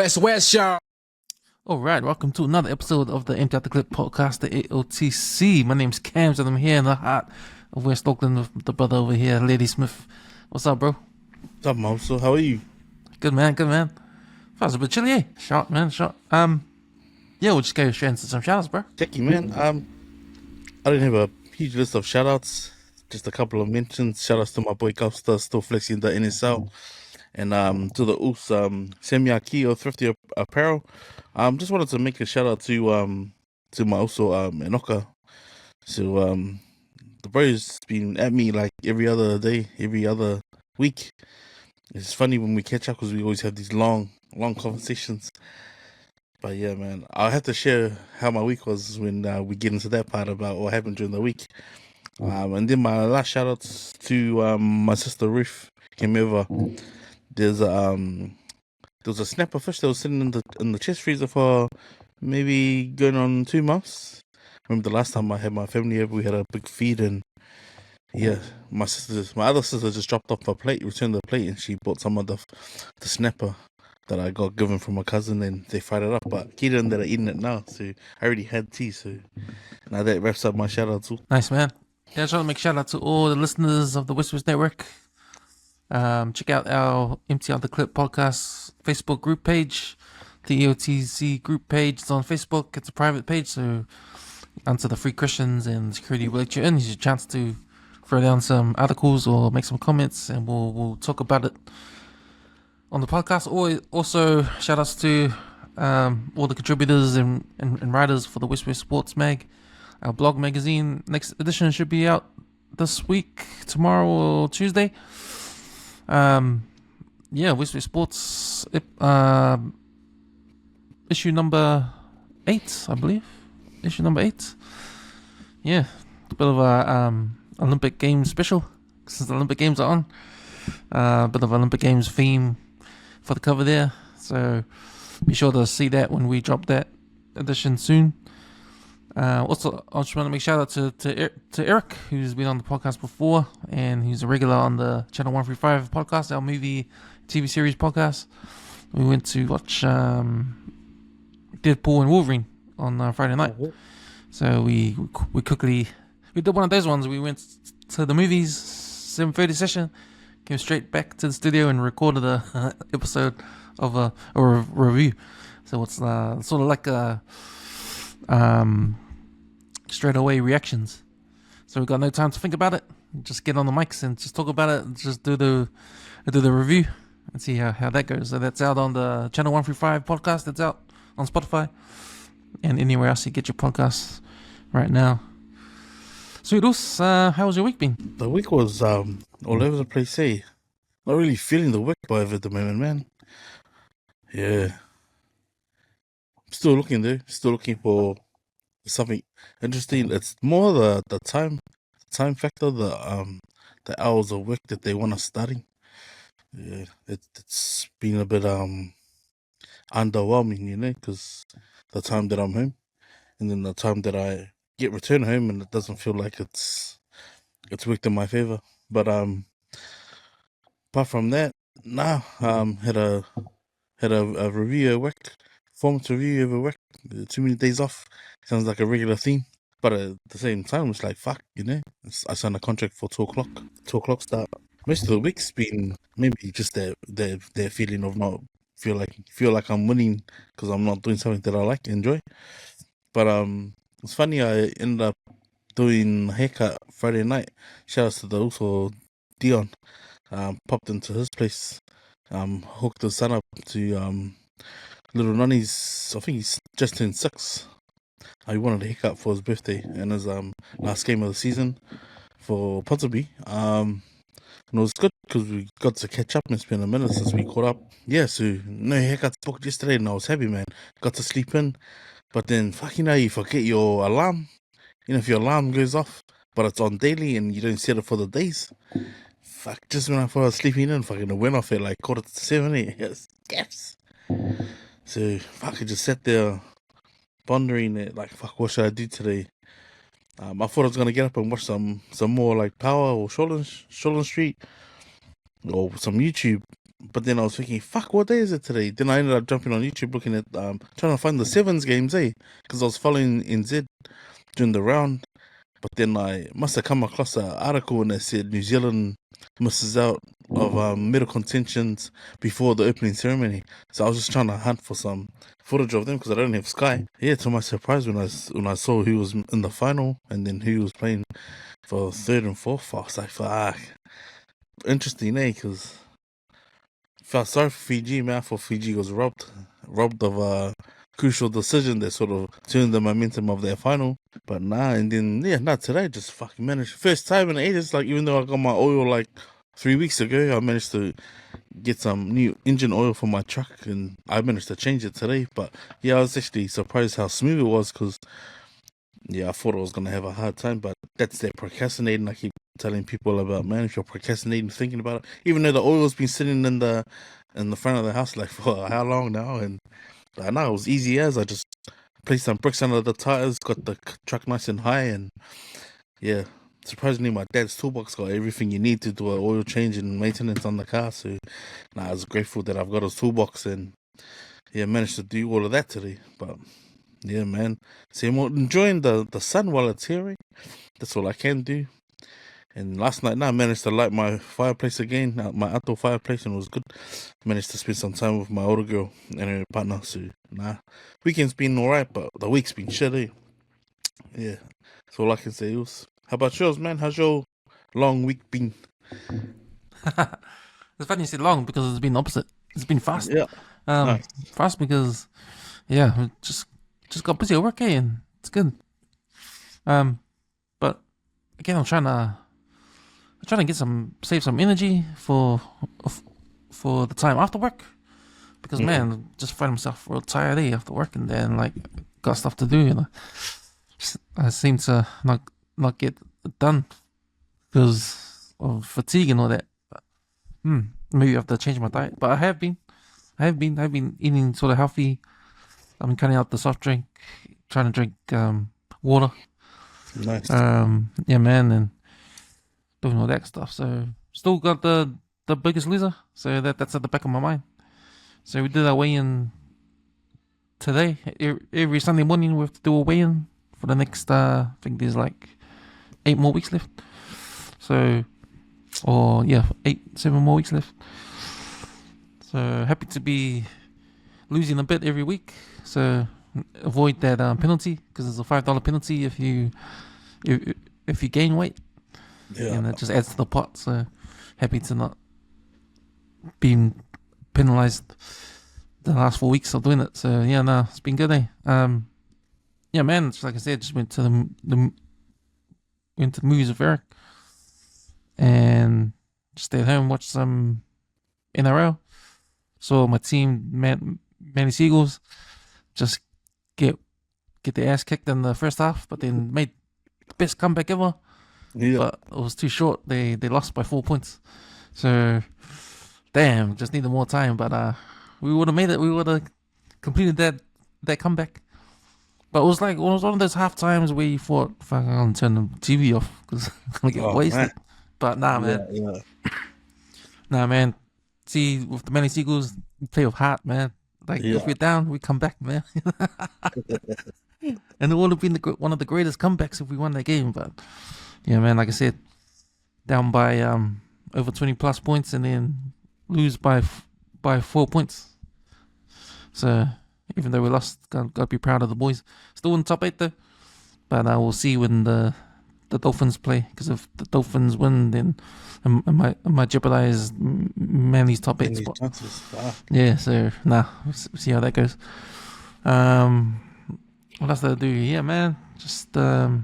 WesWes show. All right, welcome to another episode of the Empty Out the Clip podcast, the EOTC. My name's Cams and I'm here in the heart of West Auckland with the brother over here, Leti Smith. What's up, bro? What's up, Mo? So, how are you? Good, man. Feels a bit chilly, eh? Shot. Yeah, we'll just go straight into some shoutouts, bro. Checky, man. I don't have a huge list of shoutouts. Just a couple of mentions. Shoutouts to my boy Costa, still flexing the NSL. And to the Semia Kio Thrifty Apparel. Just wanted to make a shout out to my also Enoka. So the bro's been at me like every other day, every other week. It's funny when we catch up because we always have these long conversations. But yeah, man, I'll have to share how my week was when we get into that part about what happened during the week. And then my last shout outs to my sister Ruth came over. There was a snapper fish that was sitting in the chest freezer for maybe going on 2 months. I remember the last time I had my family over, we had a big feed, and yeah, my other sister just dropped off a plate, returned the plate, and she bought some of the snapper that I got given from my cousin, and they fried it up. But Keita ended up eating it now, so I already had tea. So now that wraps up my shout out too. Nice, man. Yeah, I just want to make shout out to all the listeners of the WesWes Network. Check out our Empty Out the Clip podcast Facebook group page. The EOTC group page is on Facebook. It's a private page, so answer the free questions and security will let you in. It's your chance to throw down some articles or make some comments, and we'll talk about it on the podcast. Or also shout outs to all the contributors and writers for the WesWes Sports Mag, our blog magazine. Next edition should be out this week, tomorrow or Tuesday. WesWes Sports issue number 8, I believe. Issue number 8. Yeah, a bit of a Olympic Games special since the Olympic Games are on. A bit of Olympic Games theme for the cover there. So be sure to see that when we drop that edition soon. Also, I just want to make shout out to Eric, who's been on the podcast before, and he's a regular on the Channel 135 podcast, our movie TV series podcast. We went to watch Deadpool and Wolverine on Friday night. So we did one of those ones. We went to the movies 7:30 session, came straight back to the studio and recorded a episode of a review. So it's sort of like a straight away reactions. So we got no time to think about it. Just get on the mics and just talk about it. And just do the review and see how that goes. So that's out on the Channel 135 podcast. That's out on Spotify and anywhere else you get your podcasts right now. Sweet Us, how was your week been? The week was all over the place, eh? Not really feeling the work vibe at the moment, man. Yeah. Still looking though. Still looking for something interesting. It's more the time factor, the hours of work that they want us studying. Yeah, it's been a bit underwhelming, you know, because the time that I'm home, and then the time that I get returned home, and it doesn't feel like it's worked in my favor. But apart from that, had a review at work. Performance review over work. Too many days off. Sounds like a regular theme. But at the same time, it's like, fuck, you know. I signed a contract for 2 o'clock. 2 o'clock start. Most of the week's been maybe just their feeling of not feel like I'm winning because I'm not doing something that I like, enjoy. But it's funny, I ended up doing a haircut Friday night. Shout out to the also Dion. Popped into his place. Hooked the son up to little Nonny's, I think he's just turned 6. He wanted a haircut for his birthday and his last game of the season for Potterby. And it was good because we got to catch up and spend a minute since we caught up. Yeah, so no haircuts booked yesterday and I was happy, man. Got to sleep in. But then, fucking you forget your alarm. You know, if your alarm goes off, but it's on daily and you don't set it for the days. Fuck, just when I thought I was sleeping in, fucking it went off at like 7:45. Yes, gaps. So, fuck, I just sat there pondering it, like, fuck, what should I do today? I thought I was going to get up and watch some more, like, Power or Shoreland Street or some YouTube. But then I was thinking, fuck, what day is it today? Then I ended up jumping on YouTube looking at trying to find the sevens games, because I was following NZ during the round. But then I must have come across an article and it said New Zealand misses out of medal contentions before the opening ceremony. So I was just trying to hunt for some footage of them because I don't have Sky. Yeah, to my surprise, when I saw who was in the final and then who was playing for third and fourth, I was like, fuck. Interesting, because felt sorry for Fiji, man. I thought Fiji was robbed of a crucial decision that sort of turned the momentum of their final. But and then not today. Just fucking managed. First time in ages. Like, even though I got my oil like 3 weeks ago, I managed to get some new engine oil for my truck, and I managed to change it today. But I was actually surprised how smooth it was, because I thought I was gonna have a hard time. But that's that procrastinating I keep telling people about, man. If you're procrastinating, thinking about it, even though the oil's been sitting in the front of the house like for how long now, and I know it was easy as I just placed some bricks under the tires, got the truck nice and high, and surprisingly my dad's toolbox got everything you need to do an oil change and maintenance on the car. So I was grateful that I've got a toolbox, and managed to do all of that today. But man, see, I'm enjoying the sun while it's here. That's all I can do. And last night, I managed to light my fireplace again, my outdoor fireplace, and it was good. Managed to spend some time with my older girl and her partner. So, weekend's been alright, but the week's been shitty. Yeah, that's all I can say. How about yours, man? How's your long week been? It's funny you say long because it's been opposite. It's been fast. Yeah, nice. Fast because, we just got busy at work, and it's good. But again, I'm trying to save some energy for the time after work, because man, just find myself real tired after work, and then like got stuff to do, I seem to not get it done because of fatigue and all that. But, maybe I have to change my diet, but I have been eating sort of healthy. I've been cutting out the soft drink, trying to drink water. Nice. Man, and doing all that stuff. So still got the Biggest Loser. So that's at the back of my mind. So we did our weigh-in today. Every Sunday morning we have to do a weigh-in for the next, I think there's like 8 more weeks left. So, 7 more weeks left. So happy to be losing a bit every week. So avoid that penalty, because there's a $5 penalty if you gain weight. Yeah. And it just adds to the pot. So happy to not being penalized the last 4 weeks of doing it. So it's been good, man. It's like I said, just went to the movies with Eric, and just stayed home, watched some NRL. Saw my team, Manly Seagulls, just get their ass kicked in the first half, but then made the best comeback ever. Yeah. But it was too short. They lost by 4 points. So, damn, just needed more time. But we would have made it. We would have completed that comeback. But it was one of those half times where you thought, fuck, I'm going to turn the TV off because I'm going to get wasted. Man. But man. Yeah. Nah, man. See, with the Manly Seagulls, we play with heart, man. If we're down, we come back, man. And it would have been one of the greatest comebacks if we won that game. But man, like I said, down by over 20 plus points and then lose by 4 points. So even though we lost, gotta be proud of the boys. Still in the top 8 though. But we'll see when the Dolphins play, because if the Dolphins win, then it might jeopardize Manly's top 8 spot. Yeah, so we'll see how that goes. What else did I do? Yeah, man, just that,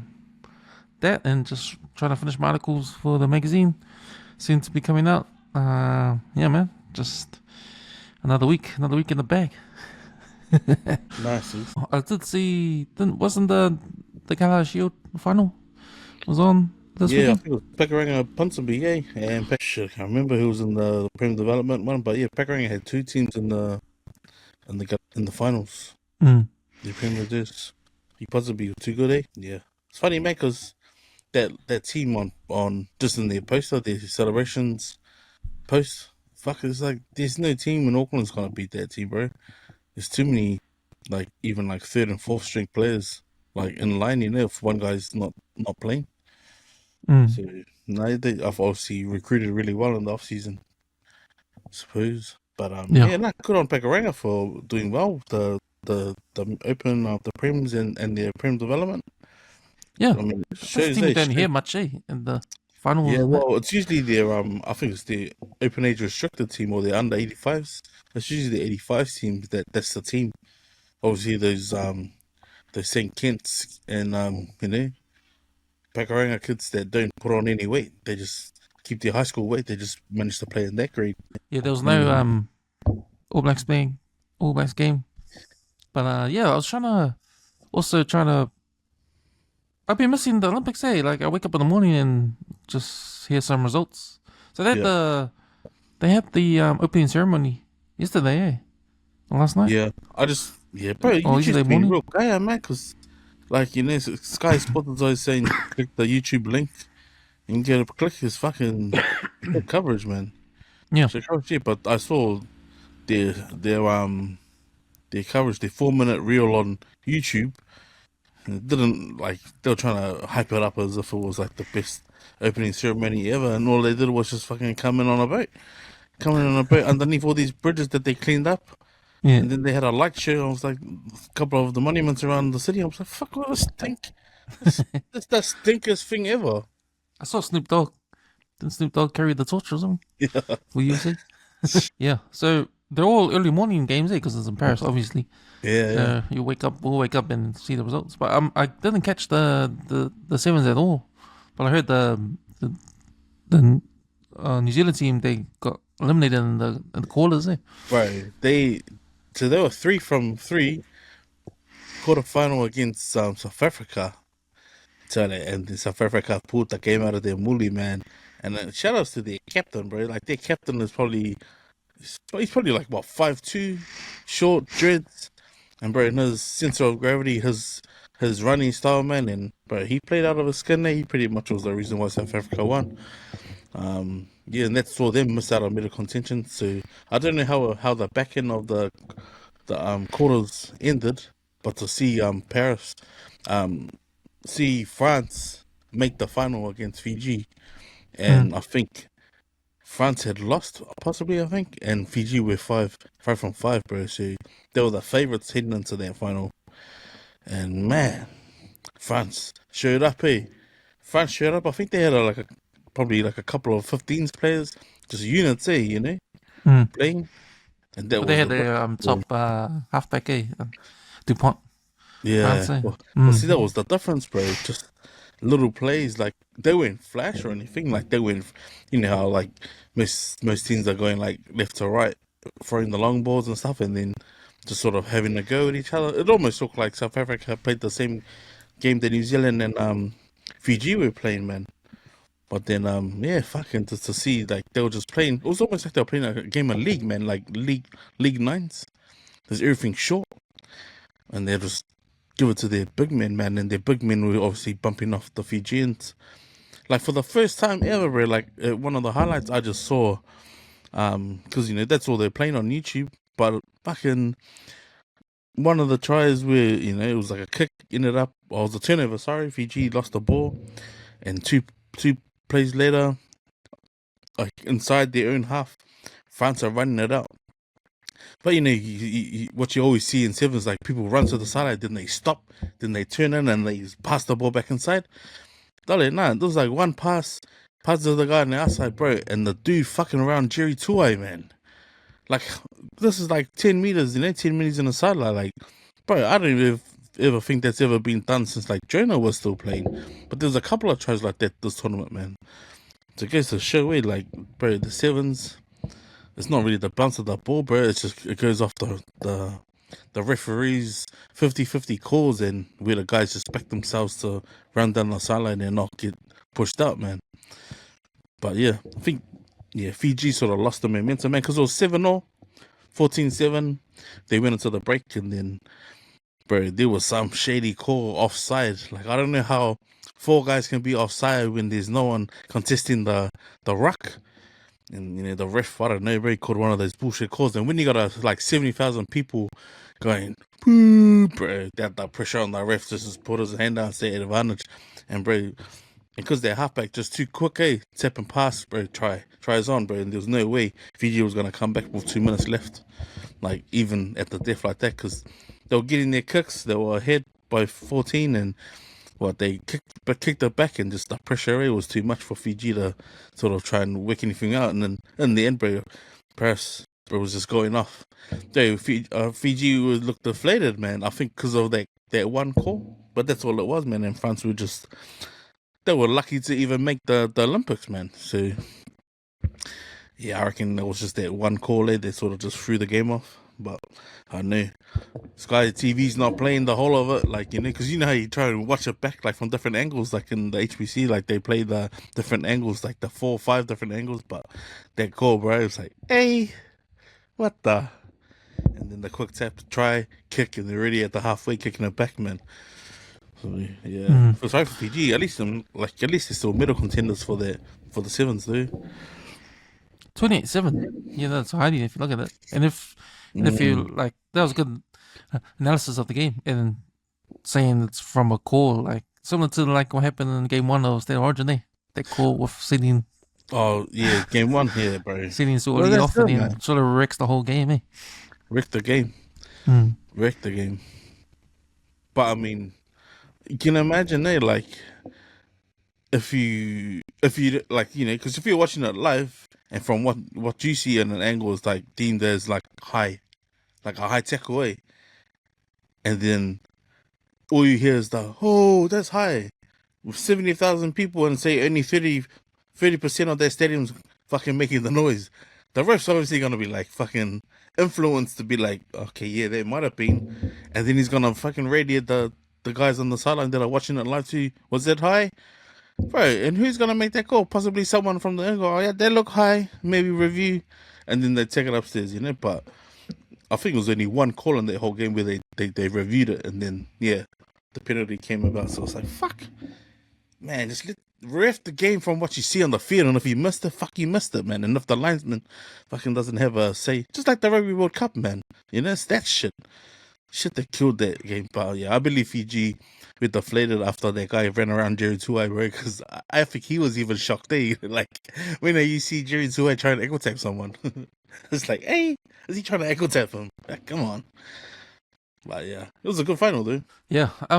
and just trying to finish my articles for the magazine, soon to be coming out. Man, just another week in the bag. Nice. I did see, wasn't the Gala Shield final was on this weekend? I think it was Pekaranga Ponsonby, and I can't remember who was in the Premier Development one, but Pekaranga had 2 teams in the finals. The Premier this. He Ponsonby was too good, Yeah. It's funny, man, because that team on just in their poster, their celebrations post, fuck, it's like there's no team in Auckland's gonna beat that team, bro. There's too many, like even like third and fourth string players, like in line. If one guy's not playing, so no, I've obviously recruited really well in the off season, I suppose. But Yeah, yeah, not good on Pakaranga for doing well. The open the prems and their prem development. yeah. I mean, it That's the shows team you they don't hear straight. much, in the finals Yeah, and that. well, it's usually their I think it's the open age restricted team or the under 85s. It's usually the 85s teams that's the team. Obviously, those St. Kitts and Pakaranga kids that don't put on any weight. They just keep their high school weight. They just manage to play in that grade. Yeah, there was And no All Blacks playing All Blacks game, but yeah, I was trying to. I've been missing the Olympics. Like I wake up in the morning and just hear some results. So yeah, they had the opening ceremony yesterday, or last night, yeah. Bro, or YouTube's yesterday been morning. real guy, man. Because like Sky Sports is always saying click the YouTube link and get a click his fucking coverage, man. Yeah, So shit, but I saw their coverage, their 4 minute reel on YouTube. And it didn't like they were trying to hype it up as if it was like the best opening ceremony ever, and all they did was just fucking coming on a boat underneath all these bridges that they cleaned up, yeah. and then they had a light show. I was like, a couple of the monuments around the city. I was like, fuck, what a stink! That's the stinkest thing ever. I saw Snoop Dogg. Didn't Snoop Dogg carry the torch or something? Yeah, Will you say? Yeah. So they're all early morning games, because it's in Paris, obviously. yeah, yeah. So we'll wake up and see the results. But I didn't catch the sevens at all. But I heard the New Zealand team, they got eliminated in the quarters. Right. They were 3 from 3 quarterfinal against South Africa. And then South Africa pulled the game out of their mully, man. And shout outs to their captain, bro. Like their captain is probably he's probably like what 5'2", short dreads, and bro, in his center of gravity, his running style, man, and bro, he played out of his skin there. He pretty much was the reason why South Africa won. Yeah, and that saw them miss out on middle contention. So I don't know how the back end of the quarters ended, but to see Paris see France make the final against Fiji, and I think France had lost, possibly, I think, and Fiji were five from five, bro. So they were the favourites heading into that final. And man, France showed up, eh? France showed up. I think they had probably like a couple of 15s players, just units, playing. And that But they was had the their top halfback, Dupont. yeah. France. Well, see, that was the difference, bro. Just little plays, like they weren't flash or anything. Like they weren't, you know how like most teams are going like left to right, throwing the long balls and stuff, and then just sort of having a go at each other. It almost looked like South Africa played the same game that New Zealand and Fiji were playing, man. But then yeah, fucking to see like they were just playing. It was almost like they were playing a game of league, man, like league nines. There's everything short, and they just give it to their big men, man, and their big men were obviously bumping off the Fijians. Like for the first time ever, bro, like one of the highlights I just saw, because that's all they're playing on YouTube. But fucking one of the tries where it was like a kick, ended up, or it was a turnover. Sorry, Fiji lost the ball, and two plays later, like inside their own half, France are running it out. But what you always see in sevens, like people run to the side, then they stop, then they turn in and they pass the ball back inside. Dale, nah, there was like one pass to the guy on the outside, bro, and the dude fucking around Jerry Tuai, man. Like, this is like 10 meters, 10 meters in the sideline. Like, bro, I don't ever think that's ever been done since like Jonah was still playing. But there's a couple of tries like that this tournament, man. So it goes to show, like, bro, the sevens, it's not really the bounce of the ball, bro. It goes off the referees 50-50 calls, and where the guys expect themselves to run down the sideline and not get pushed out, man. But yeah, I think Fiji sort of lost the momentum, man, because it was 7-0, 14-7. They went into the break, and then bro, there was some shady call offside. Like I don't know how 4 guys can be offside when there's no one contesting the ruck. And, the ref, I don't know, bro, called one of those bullshit calls. And when you got like 70,000 people going, boo, bro, that pressure on the ref just put his hand down and say advantage. And, bro, because their halfback just too quick, tap and pass, bro, tries on, bro. And there was no way Fiji was going to come back with 2 minutes left. Like, even at the death like that, because they were getting their kicks. They were ahead by 14 and they kicked it back, and just the pressure was too much for Fiji to sort of try and work anything out. And then in the end, bro, Paris was just going off. Fiji looked deflated, man. I think because of that one call, but that's all it was, man. And France they were lucky to even make the Olympics, man. So yeah, I reckon it was just that one call there. They sort of just threw the game off. But I know Sky TV's not playing the whole of it, like, because how you try and watch it back, like, from different angles, like in the HBC, like, they play the different angles, like the 4 or 5 different angles. But that call, bro, it's like, hey, what the? And then the quick tap, try, kick, and they're already at the halfway kicking it back, man. So yeah, sorry for Fiji. At least they're still middle contenders for the sevens, though. 28-7. Yeah, that's hiding if you look at it. And if you like, that was a good analysis of the game, and saying it's from a call, like similar to like what happened in game 1 of State of Origin. That call with sitting. Oh yeah, game 1 here, bro. Sitting sort of off, and then sort of wrecks the whole game, Wrecked the game. Wrecked the game. But I mean, you can imagine, like, if you like, because if you're watching it live, and from what you see in an angle is like deemed as like a high takeaway, and then all you hear is that's high, with 70,000 people, and say only 30% of their stadium's fucking making the noise. The ref's obviously gonna be like fucking influenced to be like, okay, yeah, they might have been, and then he's gonna fucking radiate the guys on the sideline that are watching it live to, was that high? Right, and who's gonna make that call? Possibly someone from the angle. Oh yeah, they look high. Maybe review, and then they take it upstairs, But I think it was only one call in that whole game where they reviewed it, and then the penalty came about. So it's like, fuck, man, just ref the game from what you see on the field, and if you missed it, you missed it, man. And if the linesman fucking doesn't have a say, just like the Rugby World Cup, man, it's that shit that killed that game. But yeah, I believe Fiji with deflated after that guy ran around Jerry Tuai, bro, because I think he was even shocked, like, when you see Jerry Tuai trying to equal tap someone. It's like, hey, is he trying to equal tap him? Like, come on. But yeah, it was a good final, dude. Yeah, I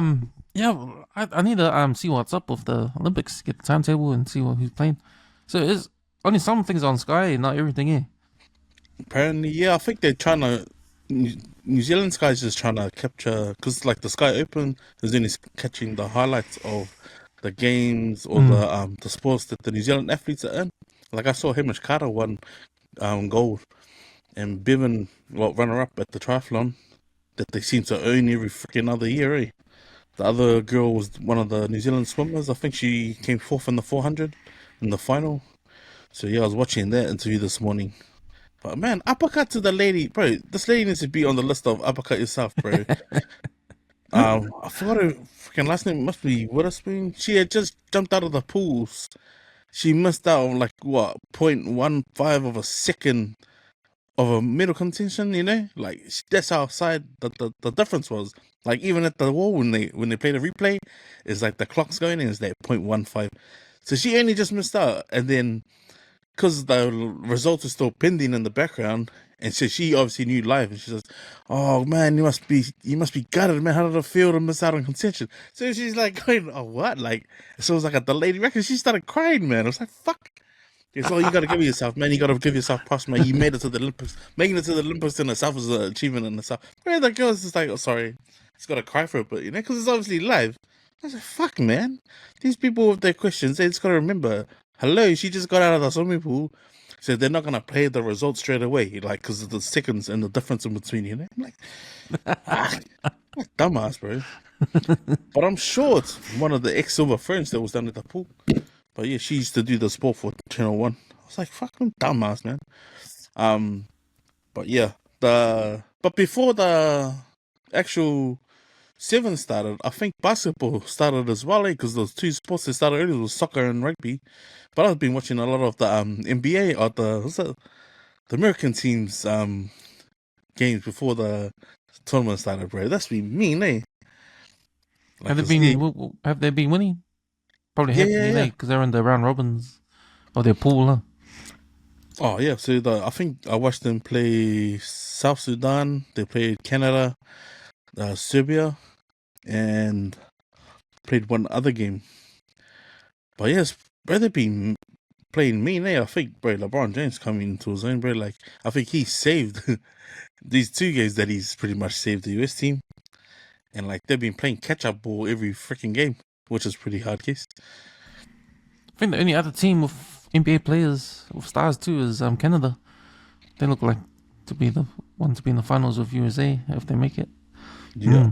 need to see what's up with the Olympics, get the timetable and see who's playing. So it's only some things on Sky, not everything, Apparently, yeah, I think they're trying to. New Zealand Sky is just trying to capture, because like the Sky Open is only catching the highlights of the games or the sports that the New Zealand athletes are in. Like, I saw Hamish Carter won gold, and Bevan runner up at the triathlon that they seem to own every freaking other year. The other girl was one of the New Zealand swimmers. I think she came 4th in the 400 in the final. So yeah, I was watching that interview this morning. But man, uppercut to the lady, bro. This lady needs to be on the list of uppercut yourself, bro. I forgot her freaking last name. Must be Witherspoon. She had just jumped out of the pools. She missed out on 0.15 of a second of a middle contention. Like, that's how side the difference was. Like, even at the wall when they play the replay, it's like the clock's going and it's that 0.15. So she only just missed out, and then, because the results are still pending in the background, and so she obviously knew live, and she says, "Oh man, you must be gutted, man. How did it feel to miss out on contention?" So she's like going, "Oh what?" Like, so it was like a delayed record. She started crying, man. I was like, "Fuck." It's all you gotta give yourself, man. You gotta give yourself props, man. You made it to the Olympics. Making it to the Olympics in itself is an achievement in itself. Man, the girl's just like, "Oh, sorry." She's gotta cry for it, but because it's obviously live. I was like, "Fuck, man." These people with their questions, they just gotta remember. Hello, she just got out of the swimming pool. So they're not gonna play the results straight away, like, because of the seconds and the difference in between. I'm like, dumbass, bro. But I'm sure it's one of the ex-silver friends that was down at the pool. But yeah, she used to do the sport for Channel 1. I was like, fucking dumbass, man. But yeah, but before the actual seven started, I think basketball started as well, because those two sports that started earlier was soccer and rugby. But I've been watching a lot of the NBA or the American teams games before the tournament started, bro. That's been mean, eh? Like, Have they been winning? Probably Yeah, have been, yeah. because they're in the round robins of their pool, huh? Oh yeah, so I think I watched them play South Sudan. They played Canada, Serbia, and played one other game. But yes, bro, they've been playing mean, eh? I think, bro, LeBron James coming into his own, bro. Like, I think he saved these two games that he's pretty much saved the US team. And like, they've been playing catch-up ball every freaking game, which is pretty hard case. I think the only other team with NBA players with stars too is Canada. They look like to be the one to be in the finals with USA if they make it. Yeah.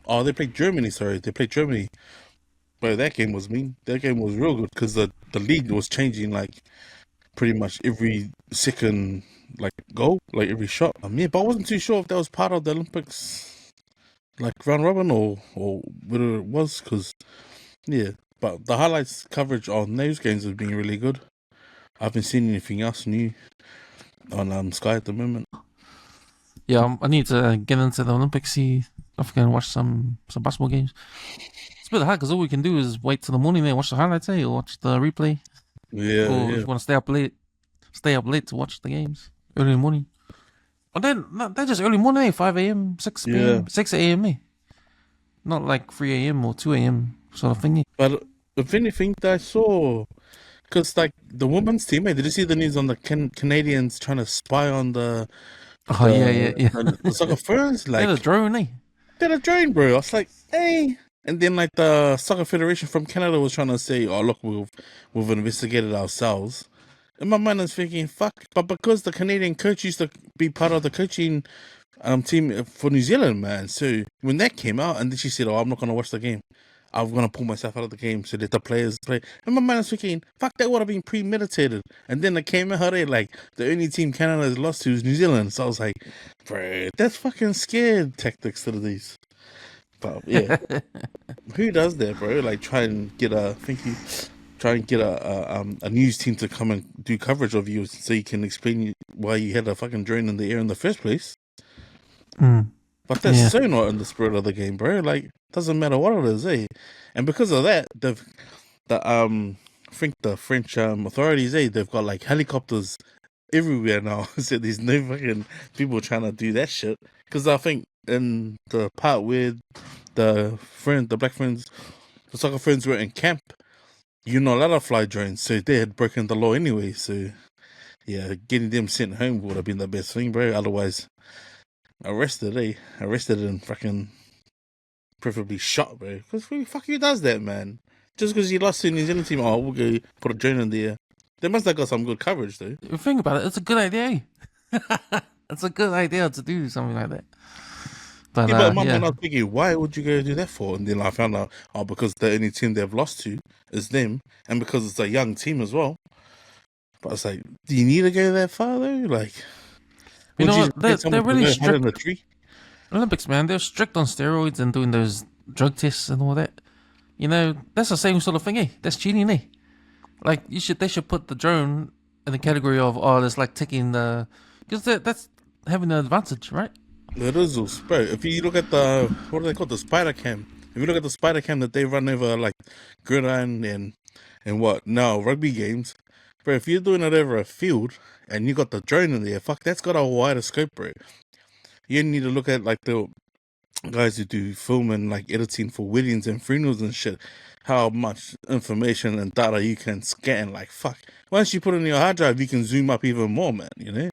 Oh, they played Germany. Sorry, they played Germany. But that game was mean. That game was real good because the league was changing like pretty much every second like goal, like every shot. Yeah, but I wasn't too sure if that was part of the Olympics, like round robin or whether it was. Because yeah, but the highlights coverage on those games has been really good. I haven't seen anything else new on Sky at the moment. Yeah, I need to get into the Olympics. See if I can watch some basketball games. It's a bit hard because all we can do is wait till the morning and watch the highlights, or watch the replay. Yeah, or yeah. if you want to stay up late to watch the games early in the morning. But then they're just early morning, 5 a.m., 6 p.m., 6 a.m. Not like 3 a.m. or 2 a.m. sort of thing. But if anything, I saw, because like the women's team, did you see the news on the Canadians trying to spy on the the soccer friends? Like, they're a drone, they're a drone, bro. I was like, hey. And then like the soccer federation from Canada was trying to say, oh look, we've investigated ourselves. In my mind, I was thinking, fuck. But because the Canadian coach used to be part of the coaching team for New Zealand, man. So when that came out, and then she said, oh, I'm not gonna watch the game. I'm gonna pull myself out of the game so that the players play. And my mind was thinking, fuck, that would have been premeditated. And then it came out, like, the only team Canada has lost to is New Zealand. So I was like, bro, that's fucking scared tactics to these. But yeah, who does that, bro? Like, try and get a news team to come and do coverage of you so you can explain why you had a fucking drone in the air in the first place. But that's so not in the spirit of the game, bro. Like, doesn't matter what it is, eh? And because of that, I think the French authorities, they've got like helicopters everywhere now. So there's no fucking people trying to do that shit. Because I think in the part where the black friends, the soccer friends were in camp, you're not allowed to fly drones. So they had broken the law anyway. So yeah, getting them sent home would have been the best thing, bro. Otherwise, arrested and fucking preferably shot, bro. Because who the fuck who does that, man? Just because you lost to the New Zealand team, oh, we'll go put a drone in there. They must have got some good coverage, though. Think about it, it's a good idea. It's a good idea to do something like that. But, but in my mind, I was thinking, why would you go do that for? And then I found out, because the only team they've lost to is them, and because it's a young team as well. But it's like, do you need to go that far, though? Like, you know what? They're really strict. In the tree? Olympics, man, they're strict on steroids and doing those drug tests and all that. You know, that's the same sort of thing, That's cheating, Like, they should put the drone in the category of, that's like taking the, because that's having an advantage, right? It is, bro. If you look at the, what do they call the spider cam? If you look at the spider cam that they run over like gridiron and what now rugby games, bro. If you're doing it over a field and you got the drone in there, fuck, that's got a wider scope, bro. You need to look at like the guys who do film and like editing for weddings and funerals and shit. How much information and data you can scan, like fuck. Once you put it in your hard drive, you can zoom up even more, man. You know.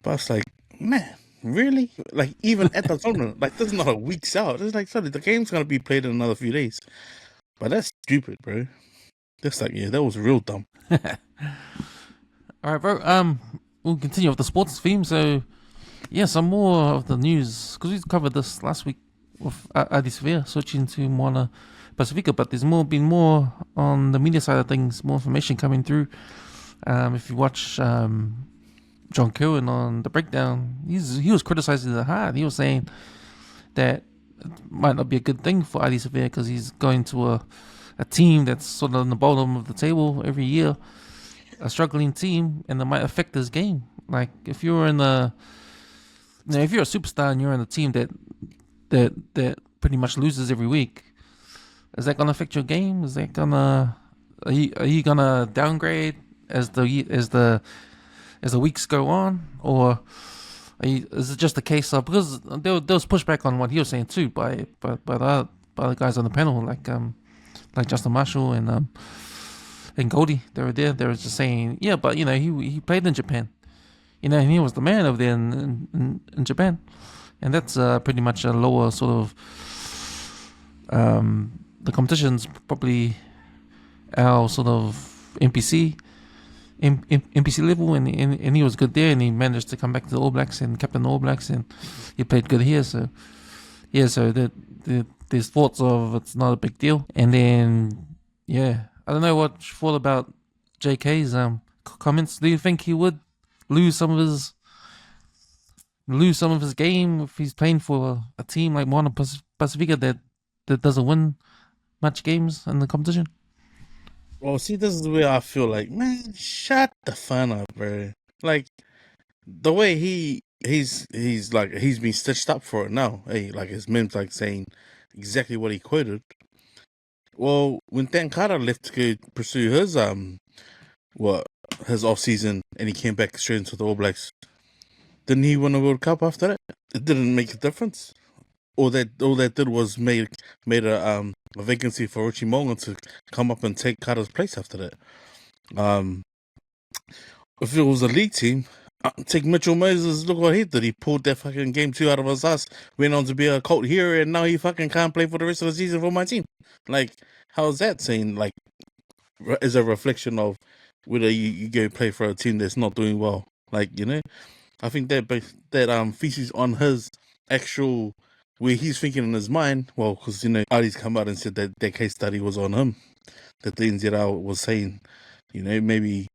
But it's like, man. Really? Like, even at the tournament, like, this is not a week's out. It's like, sorry, the game's gonna be played in another few days. But that's stupid, bro. That's like, that was real dumb. All right, bro. We'll continue with the sports theme. So, yeah, some more of the news, because we covered this last week with Ardie Savea switching to Moana Pasifika, but there's been more on the media side of things, more information coming through. If you watch John Cohen on The Breakdown, he was criticizing it hard. He was saying that might not be a good thing for Ardie Savea because he's going to a team that's sort of on the bottom of the table every year, a struggling team, and it might affect his game. Like if you're in the, if you're a superstar and you're in a team that pretty much loses every week, is that gonna affect your game? Is that gonna are you gonna downgrade as the weeks go on, or is it just a case of because there was pushback on what he was saying too by the guys on the panel like Justin Marshall and Goldie. They were there. They were just saying, yeah, but he played in Japan, and he was the man over there in Japan, and that's pretty much a lower sort of the competition's probably our sort of NPC level, and he was good there, and he managed to come back to the All Blacks and captain the All Blacks, and he played good here. So there's thoughts of it's not a big deal, and then I don't know what you thought about JK's comments. Do you think he would lose some of his game if he's playing for a team like Moana Pasifika that doesn't win much games in the competition? Well, see, this is where I feel like, man, shut the fun up, bro. Like the way he's been stitched up for it now. Hey, like his memes like saying exactly what he quoted. Well, when Dan Carter left to go pursue his his off season, and he came back straight into the All Blacks, didn't he win a World Cup after that? It didn't make a difference. All that did was made a vacancy for Richie Mo'unga to come up and take Carter's place after that. If it was a league team, take Mitchell Moses. Look what he did. He pulled that fucking game 2 out of his ass. Went on to be a cult hero, and now he fucking can't play for the rest of the season for my team. Like, how is that saying? Like, is a reflection of whether you go play for a team that's not doing well? Like, I think that feces on his actual where he's thinking in his mind. Well, because Ardie's come out and said that their case study was on him. That the NZR was saying, maybe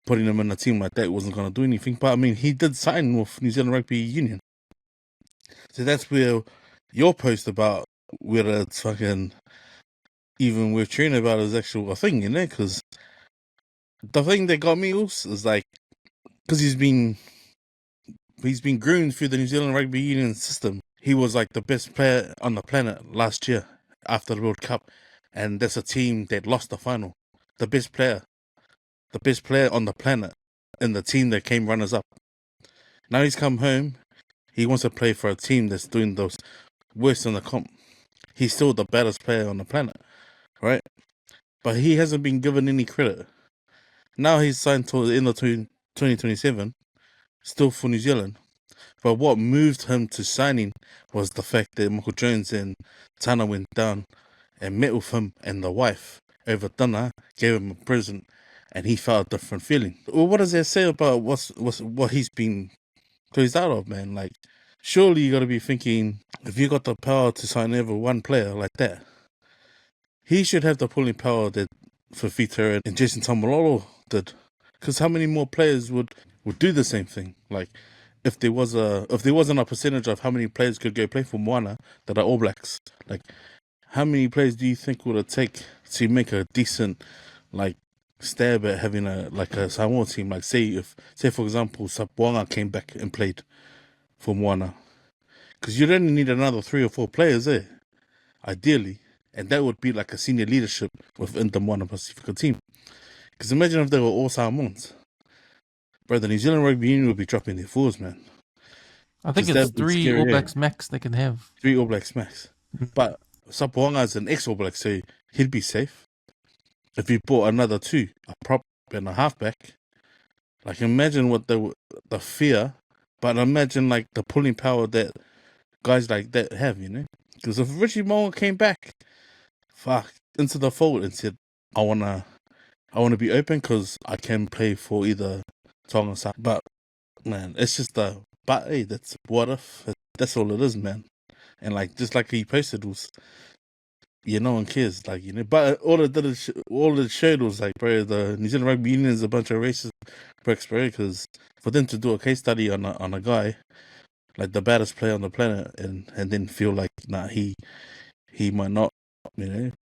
putting him in a team like that wasn't going to do anything. But I mean, he did sign with New Zealand Rugby Union. So that's where your post about whether it's fucking even worth cheering about is actual a thing, because the thing that got me also is like, because he's been groomed through the New Zealand Rugby Union system. He was like the best player on the planet last year after the World Cup, and that's a team that lost the final. The best player on the planet in the team that came runners up. Now he's come home. He wants to play for a team that's doing those worst in the comp. He's still the baddest player on the planet, right? But he hasn't been given any credit. Now he's signed till the end of 2027, still for New Zealand. But what moved him to signing was the fact that Michael Jones and Tana went down and met with him and the wife over dinner, gave him a present, and he felt a different feeling. Well, what does that say about what he's been closed out of, man? Like, surely you got to be thinking, if you got the power to sign over one player like that, he should have the pulling power that Fafita and Jason Tamalolo did. Because how many more players would do the same thing? Like, if there wasn't a percentage of how many players could go play for Moana that are All Blacks, like, how many players do you think would it take to make a decent, like, stab at having a Samoa team? Like, say for example, Sapuanga came back and played for Moana, because you'd only need another 3 or 4 players there, ideally, and that would be like a senior leadership within the Moana Pasifika team. Because imagine if they were all Samoans. Bro, the New Zealand Rugby Union would be dropping their fours, man. I think it's 3 All Blacks max they can have. 3 All Blacks max. But Sapuanga is an ex-All Black, so he'd be safe. If you bought another 2, a prop and a halfback, like, imagine what the fear, but imagine like the pulling power that guys like that have, Because if Richie Mo'unga came back, into the fold and said, I wanna be open because I can play for either Tonga side. But man, it's just but hey, that's what if. That's all it is, man. And like, just like he posted was, no one cares, like, But all it showed was like, bro, the New Zealand Rugby Union is a bunch of racist bricks, bro. Because for them to do a case study on a guy like the baddest player on the planet, and then feel like he might not,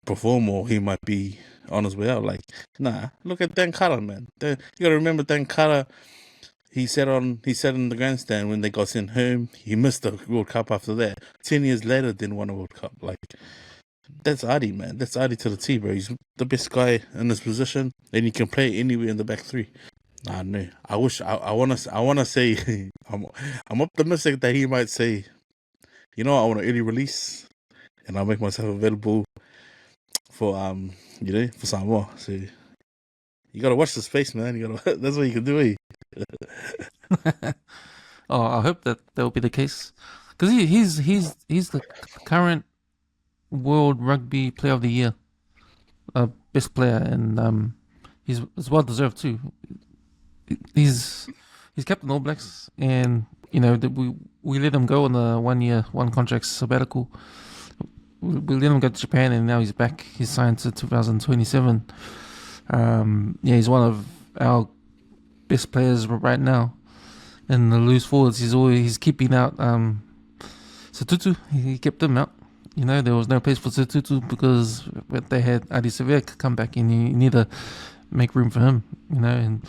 perform, or he might be on his way out. Like, nah, look at Dan Carter, man. You gotta remember Dan Carter. He sat in the grandstand when they got sent home. He missed the World Cup after that. 10 years later, then won a World Cup. Like, that's Ardie, man. That's Ardie to the T, bro. He's the best guy in this position, and he can play anywhere in the back three. I know. I wish. I wanna say. I'm optimistic that he might say, I want an early release, and I'll make myself available for for Samoa. So you gotta watch the space, man. That's what you can do. Oh, I hope that will be the case, because he's the current World Rugby Player of the Year, best player, and it's well deserved too. He's captain All Blacks, and we let him go on the 1 year, one contract sabbatical. We let him go to Japan, and now he's back. He's signed to 2027. He's one of our best players right now. And the loose forwards, he's keeping out Satutu. He kept him out. There was no place for Satutu because they had Ardie Savea come back, and you need to make room for him. And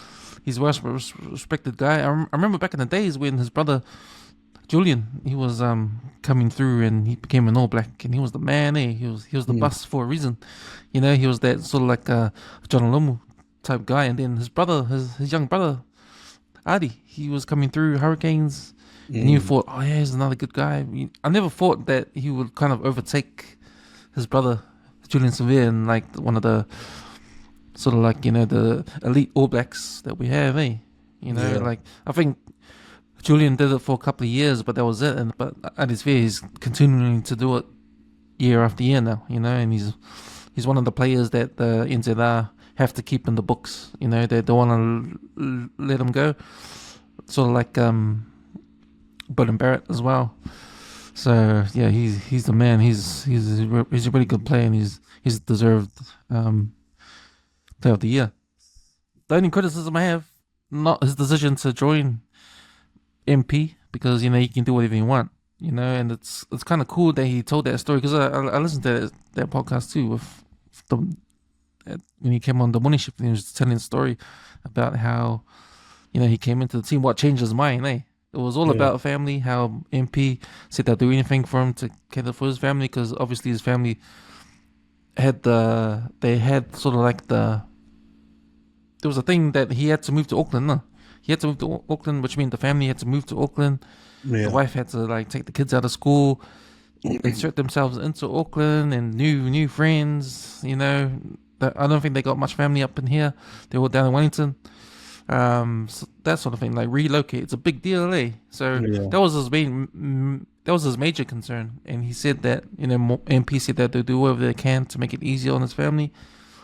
he's a well-respected guy. I remember back in the days when his brother Julian, he was coming through, and he became an All Black, and he was the man. He was the bus for a reason. He was that sort of like John Lomu type guy. And then his brother, his young brother, Ardie, he was coming through Hurricanes, and you thought, oh yeah, he's another good guy. I never thought that he would kind of overtake his brother Julian Savea, and like one of the sort of like the elite All Blacks that we have, like I think Julian did it for a couple of years, but that was it. But Ardie Savea, he's continuing to do it year after year now, and he's one of the players that the NZR have to keep in the books. They don't want to let him go. Sort of like Bowden Barrett as well. So yeah, he's the man. He's a really good player, and he's deserved player of the year. The only criticism I have, not his decision to join MP, because you can do whatever you want. And it's kind of cool that he told that story, because I listened to that podcast too with when he came on the morning shift, and he was telling a story about how he came into the team, what changed his mind. It was all about family, how MP said they'll do anything for him to cater for his family, because obviously his family had sort of like there was a thing that he had to move to Auckland. No? He had to move to Auckland, which means the family had to move to Auckland. The wife had to like take the kids out of school, insert themselves into Auckland, and new friends. I don't think they got much family up in here. They were down in Wellington. So that sort of thing, like relocate. It's a big deal, So that was his major concern, and he said that MP said that they'll do whatever they can to make it easier on his family.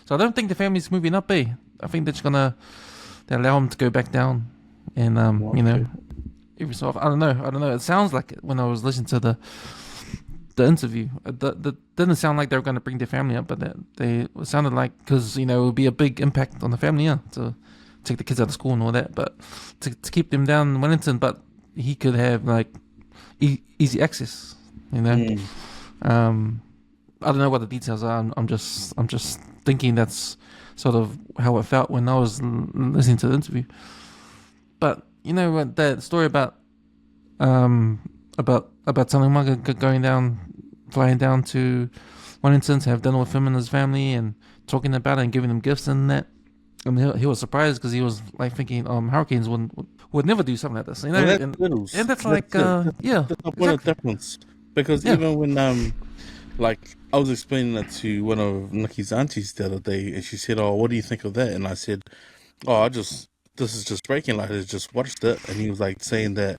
So I don't think the family's moving up, I think they're just gonna allow him to go back down, and every so often. I don't know. It sounds like it when I was listening to the interview. That didn't sound like they were going to bring their family up, but it sounded like, because it would be a big impact on the family, to take the kids out of school and all that, but to keep them down in Wellington, but he could have like easy access. I don't know what the details are. I'm just thinking that's sort of how it felt when I was listening to the interview. But that story about Talamaga flying down to Wellington to have dinner with him and his family, and talking about it and giving them gifts and that. And he was surprised, because he was like thinking Hurricanes would never do something like this. Well, that's and that's like that's the point of difference. Because even when like I was explaining that to one of Nikki's aunties the other day, and she said, "Oh, what do you think of that?" And I said, "Oh, this is just breaking. Like, I just watched it." And he was like saying that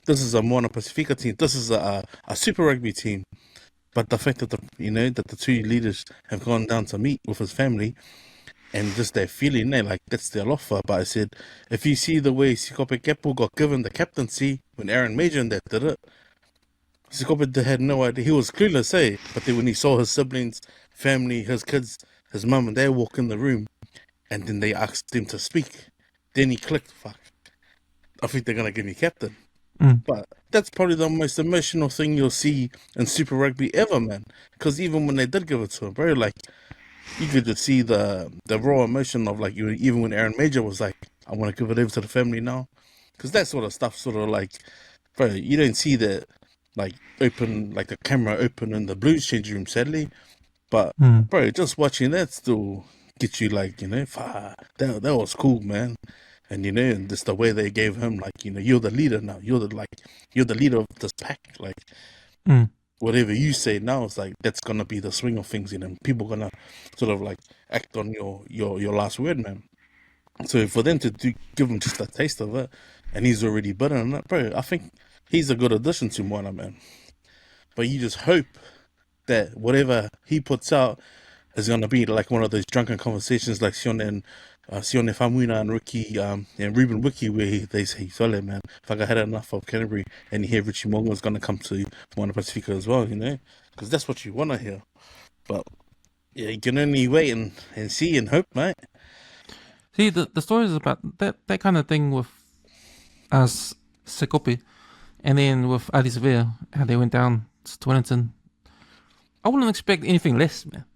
this is a Moana Pasifika team. This is a Super Rugby team. But the fact that the two leaders have gone down to meet with his family, and just their feeling, like that's their offer. But I said, if you see the way Sikope Kepu got given the captaincy when Aaron Major and that did it, Sikope had no idea. He was clueless, But then when he saw his siblings, family, his kids, his mum and dad walk in the room, and then they asked him to speak, then he clicked, fuck, I think they're going to give me captain. But that's probably the most emotional thing you'll see in Super Rugby ever, man. Because even when they did give it to him, bro, like you could just see the raw emotion of like even when Aaron Major was like, "I want to give it over to the family now," because that sort of stuff, sort of like, bro, you don't see that like open like the camera open in the Blues change room, sadly. But bro, just watching that still gets you like that was cool, man. And and just the way they gave him like you're the leader now. You're the leader of this pack. Like whatever you say now is like that's gonna be the swing of things, and people gonna sort of like act on your last word, man. So for them to give him just a taste of it, and he's already better than that, bro. I think he's a good addition to Moana, man. But you just hope that whatever he puts out is going to be like one of those drunken conversations like Sione Famuina and Ricky and Ruben Wiki where they say, "Sole, man, if I had enough of Canterbury," and you hear Richie Mongo is going to come to Moana Pasifika as well, because that's what you want to hear. But yeah, you can only wait and see and hope, mate. See, the story is about that kind of thing with us Sekope, and then with Ardie Savea, how they went down to Wellington. I wouldn't expect anything less, man.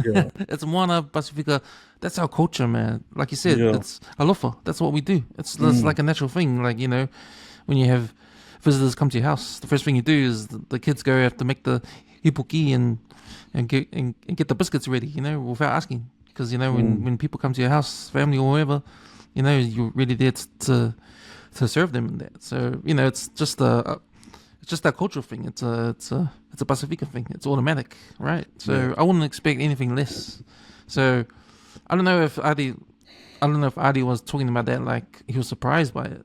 Yeah. It's Moana Pasifika. That's our culture, man. Like you said, Yeah. it's alofa. That's what we do. It's like a natural thing. Like, when you have visitors come to your house, the first thing you do is the kids go have to make the hipuki and get the biscuits ready, without asking. Because, when people come to your house, family or whatever, you're really there to serve them in that. So, it's just that cultural thing. It's a Pasifika thing. It's automatic, right? So I wouldn't expect anything less. So I don't know if Ardie was talking about that like he was surprised by it.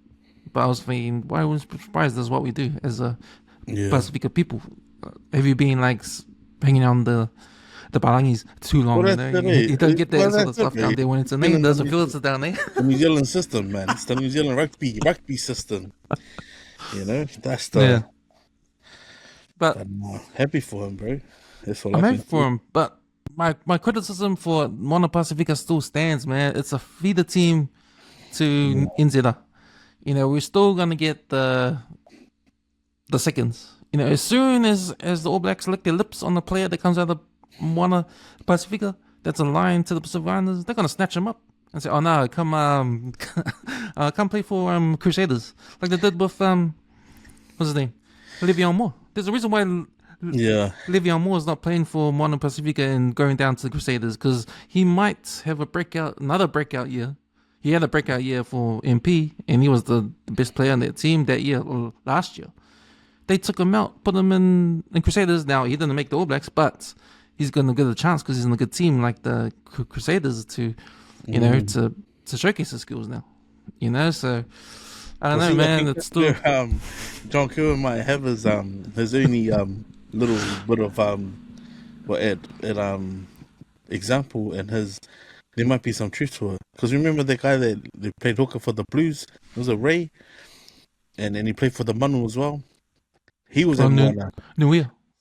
But I was thinking, why was he surprised? That's what we do as a Pasifika people. Have you been like hanging on the Palangis too long? You don't get that sort of stuff down there when it's a name. It doesn't feel it's down there. The New Zealand system, man. It's the New Zealand rugby system. That's the. Yeah. But I'm happy for him, bro. I'm happy for him. But my criticism for Moana Pasifika still stands, man. It's a feeder team to NZR. We're still gonna get the seconds. As soon as the All Blacks lick their lips on the player that comes out of Moana Pasifika, that's aligned to the Pacific Islanders, they're gonna snatch him up and say, "Oh no, come play for Crusaders," like they did with what's his name, Le'Veon Moore. There's a reason why Le'Veon Moore is not playing for Moana Pasifika and going down to the Crusaders, because he might have another breakout year. He had a breakout year for MP, and he was the best player on that team that year, or last year. They took him out, put him in Crusaders. Now, he didn't make the All Blacks, but he's going to get a chance because he's in a good team like the Crusaders to showcase his skills now. So I don't know, man. It's still John Kerwin might have his only little bit of example, and there might be some truth to it. Because remember the guy that they played hooker for the Blues? It was a Ray, and then he played for the Manu as well. He was in Moana,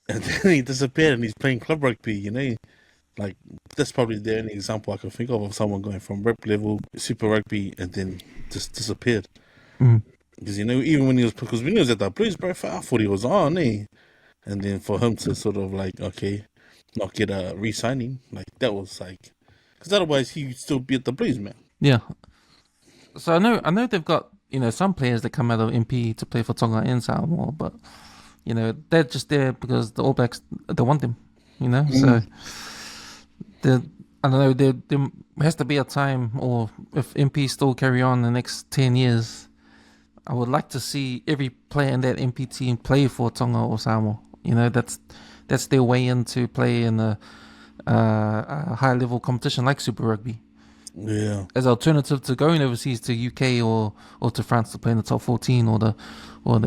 and then he disappeared, and he's playing club rugby. Like that's probably the only example I can think of someone going from rep level Super Rugby and then just disappeared. Because even when he was at the Blues, bro, I thought he was on, and then for him to sort of like not get a re-signing, like that was like, because otherwise he'd still be at the Blues, man. Yeah. So I know they've got some players that come out of MP to play for Tonga and Samoa, but they're just there because the All Blacks they want them, So I don't know. There has to be a time, or if MP still carry on the next 10 years. I would like to see every player in that MP team play for Tonga or Samoa. That's their way into play in a high level competition like Super Rugby. Yeah. As an alternative to going overseas to UK or to France to play in the top 14 or the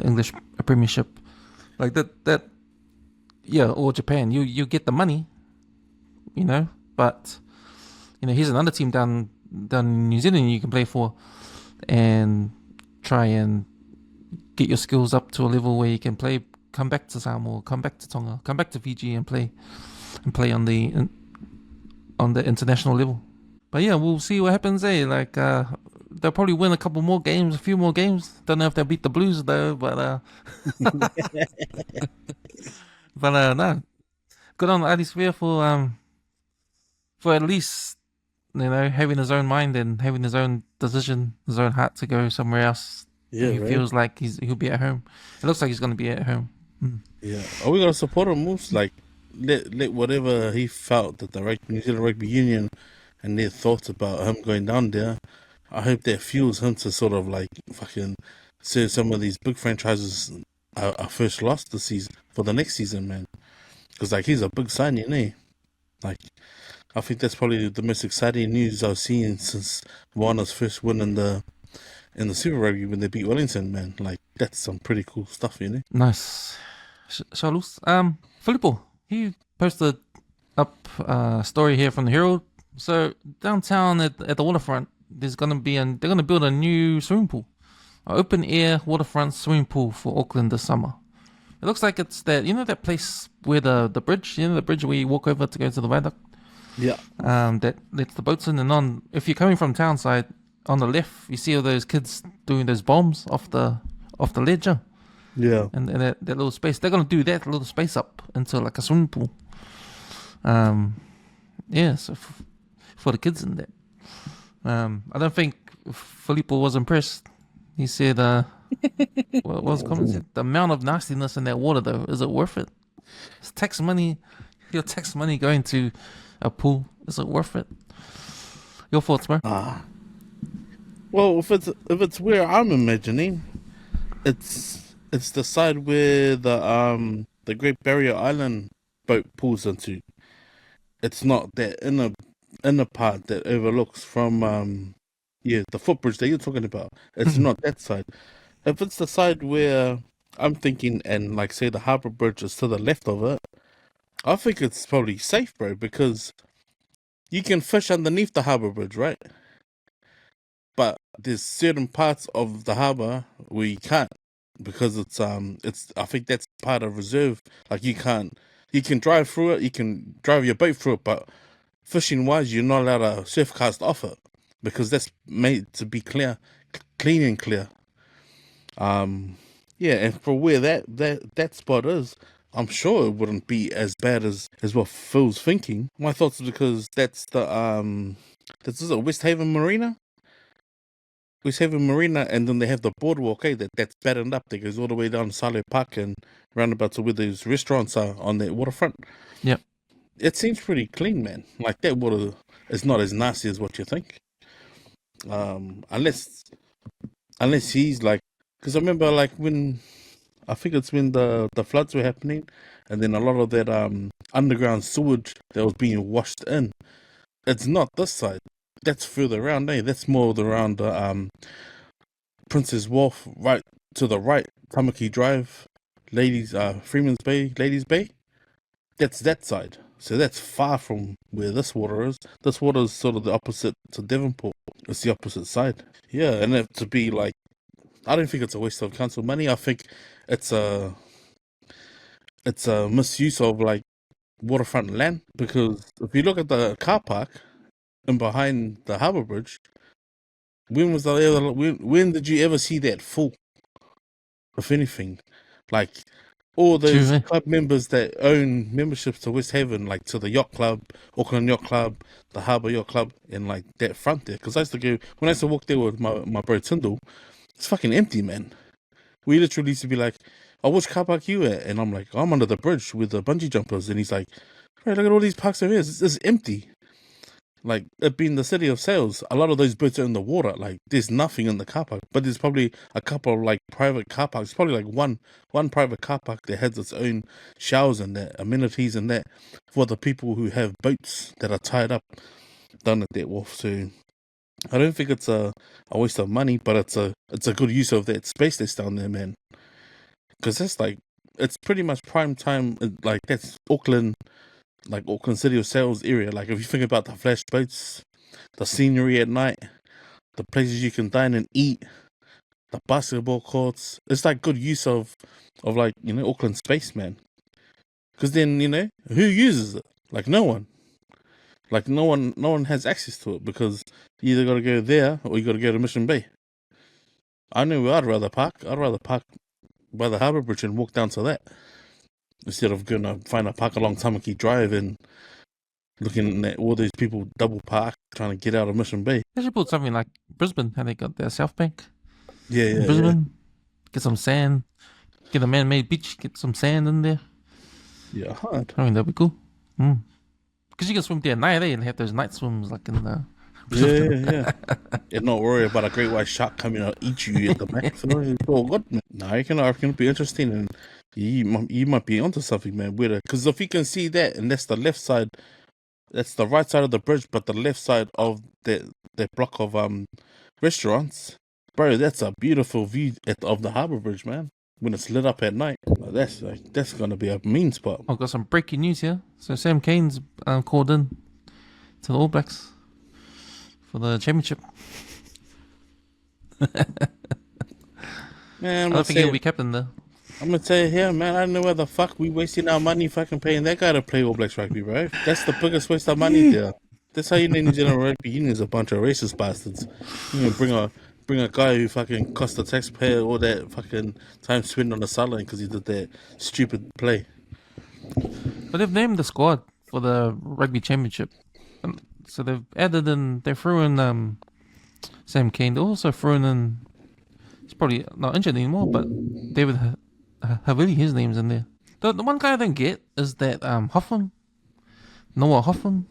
English Premiership, like that. Yeah, or Japan. You get the money, but here's another team down in New Zealand you can play for, and try and get your skills up to a level where you can come back to Samoa, come back to Tonga, come back to Fiji and play on the international level. But yeah, we'll see what happens. Like they'll probably win a couple more games, a few more games. Don't know if they'll beat the Blues though, but no. Good on Ardie Savea for at least having his own mind and having his own decision, his own heart to go somewhere else. Yeah, he right. feels like he'll be at home. It looks like he's going to be at home. Yeah. Are we gonna support him moves? Like let whatever he felt that the New Zealand Rugby Union and their thoughts about him going down there, I hope that fuels him to sort of like fucking serve some of these big franchises a first loss this season for the next season, man. Because like he's a big signing, eh? Like I think that's probably the most exciting news I've seen since Moana's first win in the Super Rugby when they beat Wellington, man. Like that's some pretty cool stuff, you know. Nice. Shoutouts. Filippo, he posted up a story here from the Herald. So downtown at the waterfront, they're gonna build a new swimming pool, an open air waterfront swimming pool for Auckland this summer. It looks like it's that place where the bridge, the bridge where you walk over to go to the viaduct. Yeah. That lets the boats in, and if you're coming from town side, on the left, you see all those kids doing those bombs off the ledge. Yeah. And that little space, they're gonna do that little space up into like a swimming pool. So for the kids in there. I don't think Filippo was impressed. He said, what was the comment? The amount of nastiness in that water, though, is it worth it? It's tax money. Your tax money going to a pool, is it worth it? Your thoughts, bro? Well, if it's where I'm imagining, it's the side where the Great Barrier Island boat pulls into. It's not that inner part that overlooks from the footbridge that you're talking about. It's not that side. If it's the side where I'm thinking, and like say the harbour bridge is to the left of it, I think it's probably safe, bro, because you can fish underneath the harbour bridge, right? But there's certain parts of the harbour where you can't, because it's I think that's part of reserve. Like you can drive through it, you can drive your boat through it, but fishing wise, you're not allowed to surf cast off it because that's made to be clean and clear. And for where that spot is, I'm sure it wouldn't be as bad as what Phil's thinking. My thoughts is because that's the this is a West Haven Marina. West Haven Marina, and then they have the boardwalk, that's battened up. That goes all the way down Sale Park and roundabout to where those restaurants are on the waterfront. Yep. It seems pretty clean, man. Like that water is not as nasty as what you think. Unless he's like, because I remember like when I think it's when the floods were happening, and then a lot of that underground sewage that was being washed in. It's not this side. That's further around, eh? That's more around Princess Wharf, right to the right, Tamaki Drive, Freeman's Bay, Ladies Bay. That's that side. So that's far from where this water is. This water is sort of the opposite to Devonport. It's the opposite side. Yeah, and if to be like, I don't think it's a waste of council money. I think it's a misuse of like waterfront land, because if you look at the car park and behind the harbour bridge, when did you ever see that full? If anything, like all those True, eh? club members that own memberships to West Haven, like to the yacht club, Auckland Yacht Club, the Harbour Yacht Club, and like that front there. Because I used to walk there with my bro Tyndall, it's fucking empty, man. We literally used to be like, "Oh, which car park you at?" And I'm like, "I'm under the bridge with the bungee jumpers." And he's like, "Hey, look at all these parks over here. It's empty." Like, it being the city of sails, a lot of those boats are in the water. Like, there's nothing in the car park, but there's probably a couple of like private car parks. Probably like one private car park that has its own showers and that, amenities and that, for the people who have boats that are tied up down at that wharf. So I don't think it's a waste of money, but it's a good use of that space that's down there, man. Because that's like, it's pretty much prime time. Like, that's Auckland. Like Auckland City of Sails area. Like if you think about the flash boats, the scenery at night, the places you can dine and eat, the basketball courts, it's like good use of like, Auckland space, man. Because then, who uses it? Like no one. Like no one has access to it because you either got to go there or you got to go to Mission Bay. I know where I'd rather park. I'd rather park by the Harbour Bridge and walk down to that instead of going to find a park along Tamaki Drive and looking at all these people double park trying to get out of Mission Bay. They should build something like Brisbane, how they got their South Bank. Yeah. Brisbane, get some sand, get a man-made beach, get some sand in there. Yeah, hard. I mean, that'd be cool. Because you can swim there at night, and have those night swims like in the... Yeah. And not worry about a great white shark coming out eat you at the back. So it's all good, man. No, I reckon it'll be interesting, and you might be onto something, man. Because if you can see that, and that's the left side, that's the right side of the bridge, but the left side of that block of restaurants, bro, that's a beautiful view of the Harbour Bridge, man. When it's lit up at night, that's gonna be a mean spot. I've got some breaking news here. So Sam Cane's called in to the All Blacks for the championship. Man, I don't think he'll be captain though. I'm gonna tell you here, man, I don't know where the fuck we wasting our money fucking paying that guy to play All Blacks rugby, bro. That's the biggest waste of money there. That's how you know New Zealand rugby union is a bunch of racist bastards. You know, bring a guy who fucking cost the taxpayer all that fucking time spent on the sideline because he did that stupid play. But they've named the squad for the rugby championship. So they've added in, they threw in Sam Cane. They also threw in, he's probably not injured anymore, but David Havili, his name's in there. The one guy I don't get is that Hoffman, Noah Hoffman.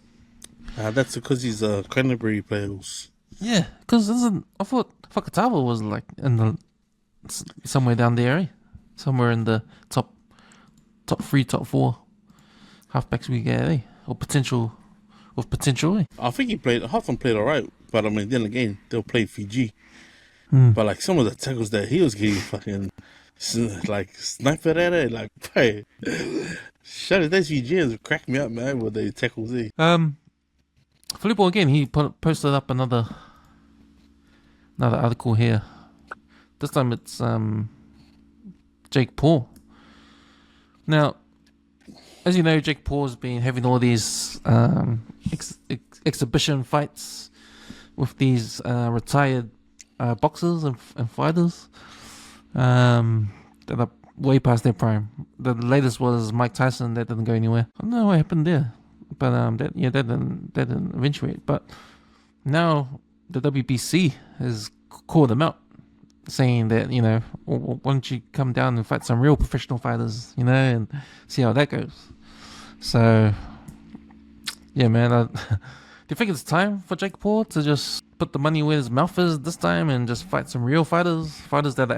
That's because he's a Canterbury player. Yeah, because I thought Fakatava was like in the somewhere down there, eh? Somewhere in the top 3, top 4 halfbacks we get, eh? Or potential, eh? I think Hoffman played alright, but I mean, then again, they'll play Fiji. But like some of the tackles that he was getting fucking like sniper at it, like, hey, shut it, those Fijians crack me up, man, with the tackles, eh? Filippo again, he posted up another article here. This time it's Jake Paul. Now, as you know, Jake Paul's been having all these exhibition fights with these retired boxers and fighters that are way past their prime. The latest was Mike Tyson. That didn't go anywhere. I don't know what happened there, but that didn't eventuate. But now the WBC has called him out, saying that, you know, why don't you come down and fight some real professional fighters, you know, and see how that goes. So, yeah, man, do you think it's time for Jake Paul to just put the money where his mouth is this time and just fight some real fighters that are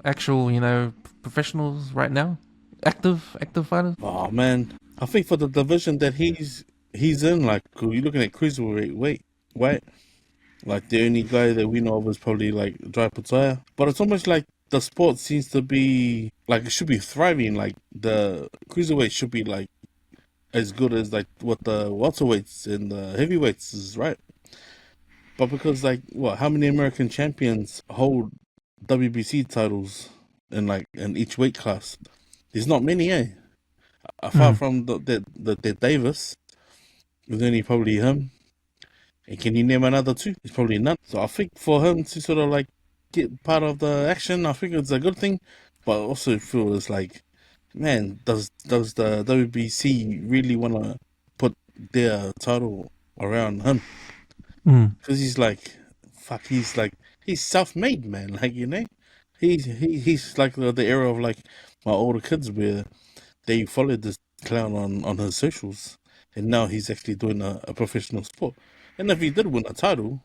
actual, you know, professionals right now, active fighters? Oh man, I think for the division that he's in, like, you're looking at cruiserweight weight. Like, the only guy that we know of is probably, like, Dry Pataya. But it's almost like the sport seems to be, like, it should be thriving. Like, the cruiserweight should be, like, as good as, like, what the welterweights and the heavyweights is, right? But because, like, how many American champions hold WBC titles in each weight class? There's not many, eh? Apart from the Davis, there's only probably him. And can you name another two? It's probably none. So I think for him to sort of like get part of the action, I think it's a good thing. But I also feel it's like, man, does the WBC really want to put their title around him? Because he's like, fuck, he's self-made, man. Like, you know, he's like the era of like my older kids where they followed this clown on his socials, and now he's actually doing a professional sport. And if he did win a title,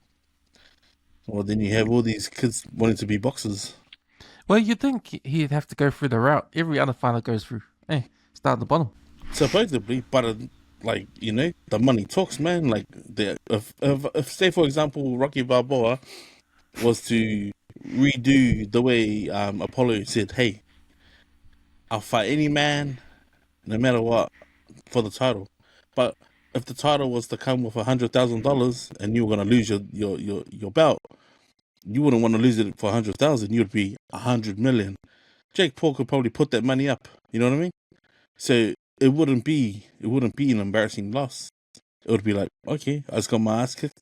well, then you have all these kids wanting to be boxers. Well, you'd think he'd have to go through the route every other fighter goes through. Hey, start at the bottom. Supposedly, but like, you know, the money talks, man. Like, if say for example, Rocky Balboa was to redo the way Apollo said, "Hey, I'll fight any man, no matter what, for the title," but if the title was to come with $100,000 and you were gonna lose your belt, you wouldn't want to lose it for 100,000. You'd be 100 million. Jake Paul could probably put that money up. You know what I mean? So it wouldn't be an embarrassing loss. it would be like, okay, I just got my ass kicked.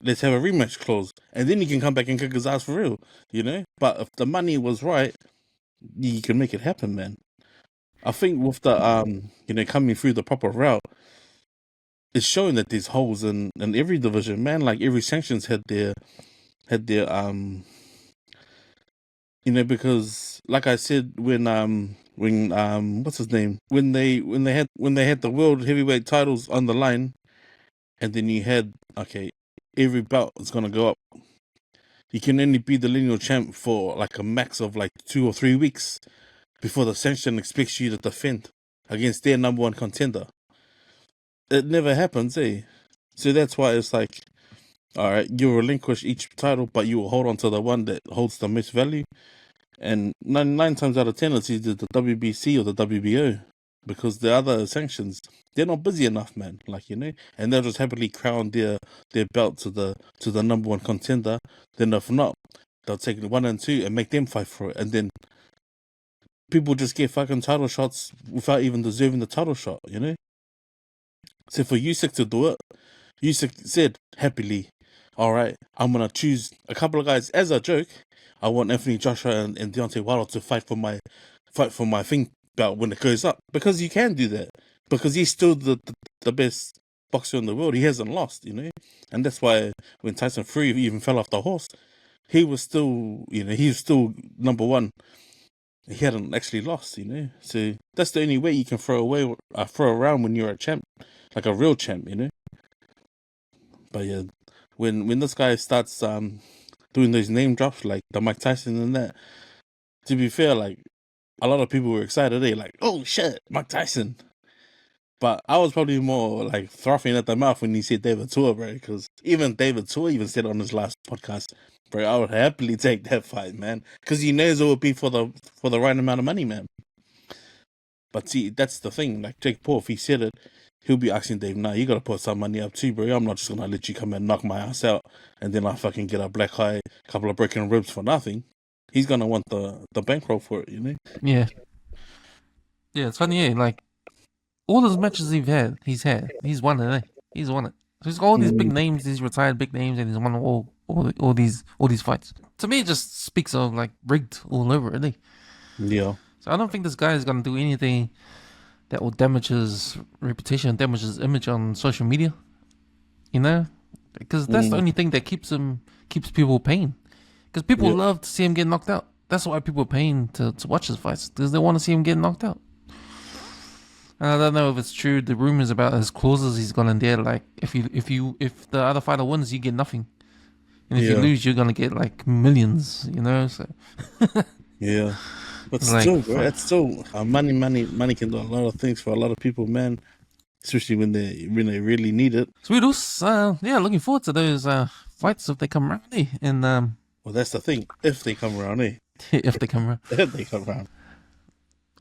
Let's have a rematch clause, and then you can come back and kick his ass for real, you know. But if the money was right, you can make it happen, man. I think with the coming through the proper route, it's showing that there's holes in every division, man. Like every sanctions had their because like I said, when what's his name, when they had the world heavyweight titles on the line, and then you had, okay, every belt is gonna go up. You can only be the lineal champ for like a max of like 2 or 3 weeks before the sanction expects you to defend against their number one contender. It never happens, eh? So that's why it's like, all right, you relinquish each title, but you will hold on to the one that holds the most value. And 9 times out of 10, it's either the WBC or the WBO, because the other sanctions, they're not busy enough, man. Like, you know, and they'll just happily crown their belt to the number one contender. Then if not, they'll take 1 and 2 and make them fight for it, and then people just get fucking title shots without even deserving the title shot, you know. So for Usyk to do it, Usyk said happily, all right, I'm gonna choose a couple of guys as a joke. I want Anthony Joshua and Deontay Wilder to fight for my thing belt when it goes up, because you can do that, because he's still the best boxer in the world. He hasn't lost, you know, and that's why when Tyson Fury even fell off the horse, he was still, you know, he was still number one. He hadn't actually lost, you know. So that's the only way you can throw around when you're a champ, like a real champ, you know. But yeah, when this guy starts doing those name drops like the Mike Tyson and that, to be fair, like a lot of people were excited. They like, oh shit, Mike Tyson. But I was probably more like frothing at the mouth when he said David Tua, bro, because even David Tua even said on his last podcast, bro, I would happily take that fight, man, because he knows it would be for the right amount of money, man. But see, that's the thing. Like Jake Paul, if he said it, he'll be asking Dave, nah, you gotta put some money up too, bro. I'm not just gonna let you come and knock my ass out and then I fucking get a black eye, couple of broken ribs for nothing. He's gonna want the bankroll for it, you know? Yeah. Yeah, it's funny, like all those matches he's won it, eh? He's won it. So he's got all these big names, these retired big names, and he's won all these fights. To me, it just speaks of like rigged all over, really. Yeah. So I don't think this guy is gonna do anything that will damage his reputation, damage his image on social media. You know, because that's the only thing that keeps people paying. Because people love to see him get knocked out. That's why people are paying to watch his fights, because they want to see him get knocked out. And I don't know if it's true. The rumors about his clauses he's got in there, like if the other fighter wins, you get nothing, and if you lose, you're gonna get like millions. You know, so yeah. But like, still, bro, that's still money can do a lot of things for a lot of people, man. Especially when they really need it. Sweetles, looking forward to those fights if they come around. And well, that's the thing. If they come around, if they come around. If they come around.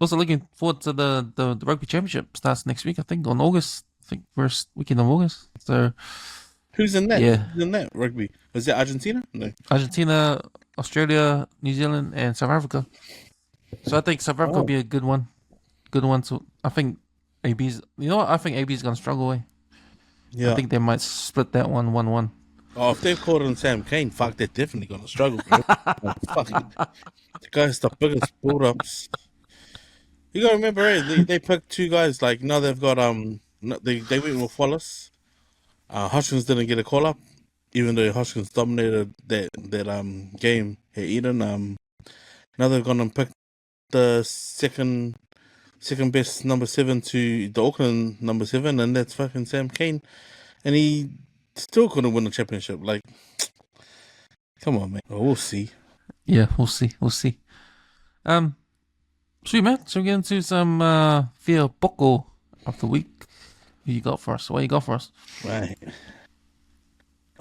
Also looking forward to the rugby championship starts next week. I think on August. I think first weekend of August. So who's in that? Yeah. Who's in that rugby? Is it Argentina? No. Argentina, Australia, New Zealand, and South Africa. So I think South Africa will be a good one. Good one. So I think AB's. You know what? I think AB's gonna struggle. Yeah. I think they might split that 1-1. Oh, if they've called on Sam Kane, fuck, they're definitely gonna struggle, bro. Fuck it. The guy's the biggest build-ups. You gotta remember, they picked 2 guys. Like now they've got they went with Wallace. Hoskins didn't get a call up, even though Hoskins dominated that game at Eden. Now they've gone and picked the second best number 7 to the Auckland number 7, and that's fucking Sam Kane, and he still couldn't win the championship. Like, come on, man. Well, we'll see. Yeah, we'll see. Sweet, man. So we get into some Fia Poko of the week. Who you got for us? What you got for us? Right.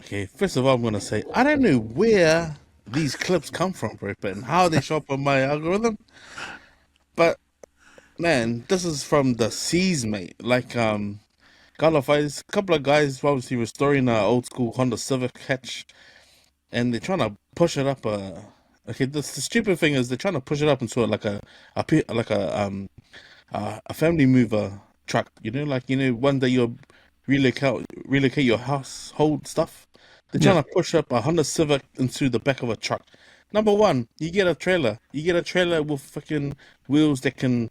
Okay, first of all, I'm gonna say I don't know where these clips come from, bro, but how they show up on my algorithm. But man, this is from the seas, mate. Like couple of guys obviously restoring an old school Honda Civic hatch, and they're trying to push it up. Okay, the stupid thing is they're trying to push it up into a family mover truck. You know, like one that relocate your household stuff. They're Yeah. trying to push up 100 Civic into the back of a truck. Number one, you get a trailer. You get a trailer with fucking wheels that can,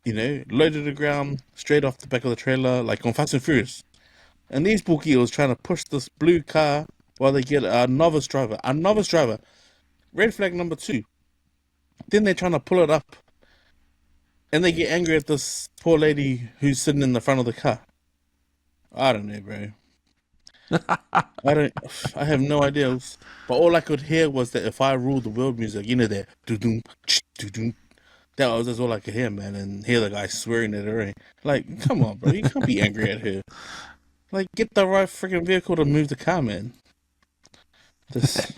load to the ground straight off the back of the trailer, like on Fast and Furious. And these bookies trying to push this blue car while they get a novice driver. A novice driver. Red flag number 2. Then they're trying to pull it up. And they get angry at this poor lady who's sitting in the front of the car. I don't know, bro. I have no idea. But all I could hear was that If I Ruled the World music, that doo-doom, doo-doom. That's all I could hear, man. And hear the guy swearing at her. Like, come on, bro. You can't be angry at her. Like, get the right freaking vehicle to move the car, man. This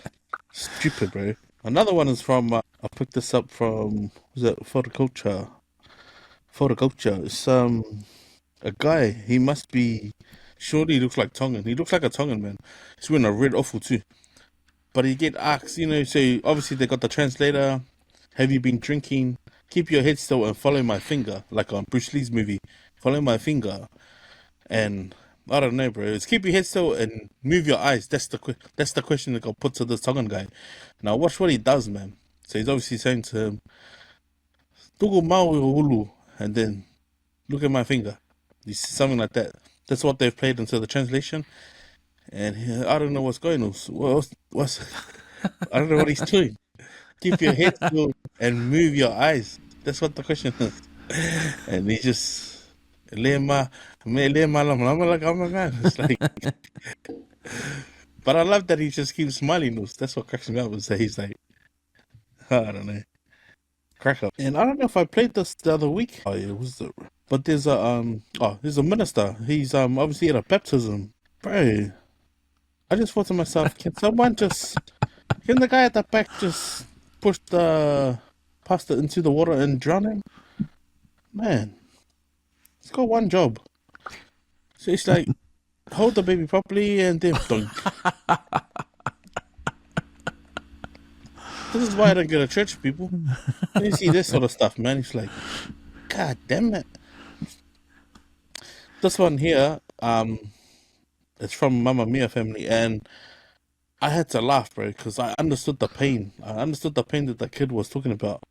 stupid, bro. Another one is from, I picked this up from, was it Photoculture? It's, a guy. He must be, surely he looks like Tongan. He looks like a Tongan, man. He's wearing a red awful too. But he get asked, so obviously they got the translator. Have you been drinking? Keep your head still and follow my finger. Like on Bruce Lee's movie. Follow my finger. And I don't know, bro. It's keep your head still and move your eyes. That's the question that got put to this Tongan guy. Now watch what he does, man. So he's obviously saying to him, Tugu mau i hulu, and then look at my finger. You see something like that. That's what they've played into the translation. And I don't know what's going on. What's I don't know what he's doing. Keep your head still and move your eyes. That's what the question is. And he just lema like, oh my god. It's like but I love that he just keeps smiling. That's what cracks me up. Is that he's like, I don't know, crack up. And I don't know if I played this the other week. Oh yeah, but there's there's a minister. He's obviously at a baptism, bro. I just thought to myself, can the guy at the back just push the pastor into the water and drown him? Man, he's got one job. So it's like, hold the baby properly and then dunk. This is why I don't go to church, people. When you see this sort of stuff, man, it's like, god damn it. This one here, it's from Mamma Mia family, and I had to laugh, bro, because I understood the pain. I understood the pain that the kid was talking about,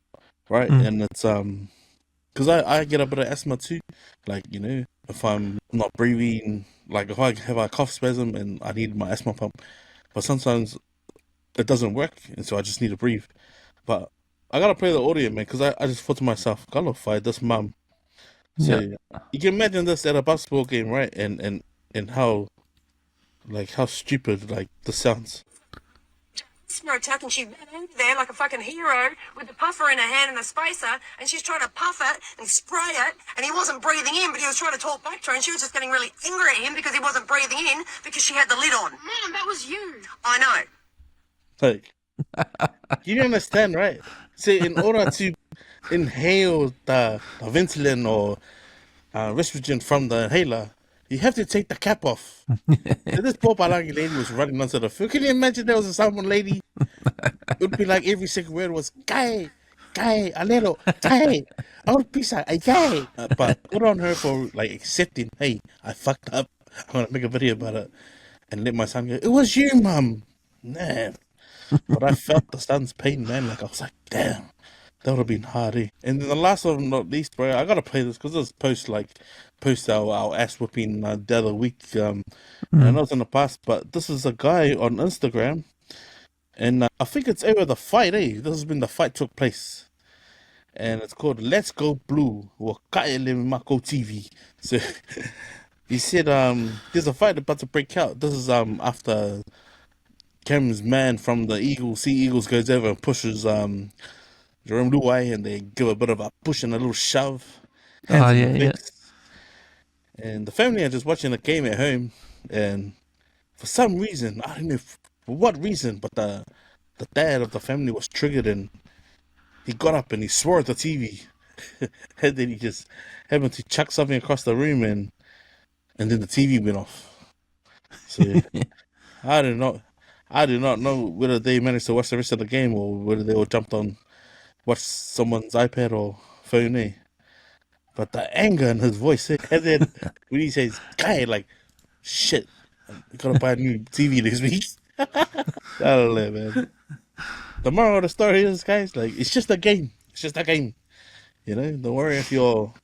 right? And it's because I get a bit of asthma too, like if I'm not breathing, like if I have a cough spasm and I need my asthma pump, but sometimes it doesn't work, and so I just need to breathe. But I gotta play the audio, man, because I just thought to myself, gotta fight this mum. So you can imagine this at a basketball game, right? And how stupid like this sounds. Asthma attack, and she ran over there like a fucking hero with the puffer in her hand and the spacer, and she's trying to puff it and spray it, and he wasn't breathing in, but he was trying to talk back to her, and she was just getting really angry at him because he wasn't breathing in because she had the lid on. Mom, that was you. I know. Like, you understand, right? So in order to inhale the Ventolin or Respigen from the inhaler, you have to take the cap off. So this poor Palangi lady was running onto the field. Can you imagine there was a Samoan lady? It would be like every second word was "Kai, alero, kai, oh pisa, ay kai." But good on her for like accepting. Hey, I fucked up. I'm gonna make a video about it and let my son go. It was you, mum. Nah. But I felt the son's pain, man. Like I was like, damn. That would have been hard, eh? And then the last one, not least, bro, I gotta play this because this post our ass whooping the other week. I know it's in the past, but this is a guy on Instagram, and I think it's over the fight, eh? This has been the fight took place, and it's called Let's Go Blue or Kaele Mako TV. So he said, there's a fight about to break out. This is after Cam's man from the Sea Eagles goes over and pushes Jerome Luai, and they give a bit of a push and a little shove. And the family are just watching the game at home, and for some reason, I don't know for what reason, but the dad of the family was triggered, and he got up and he swore at the TV, and then he just happened to chuck something across the room, and then the TV went off. So I do not know whether they managed to watch the rest of the game or whether they all jumped on. Watch someone's iPad or phone, eh? But the anger in his voice, and then when he says "guy," like shit, I gotta buy a new TV this week. I don't know, man. The moral of the story is, guys, like, it's just a game. It's just a game. You know, don't worry if your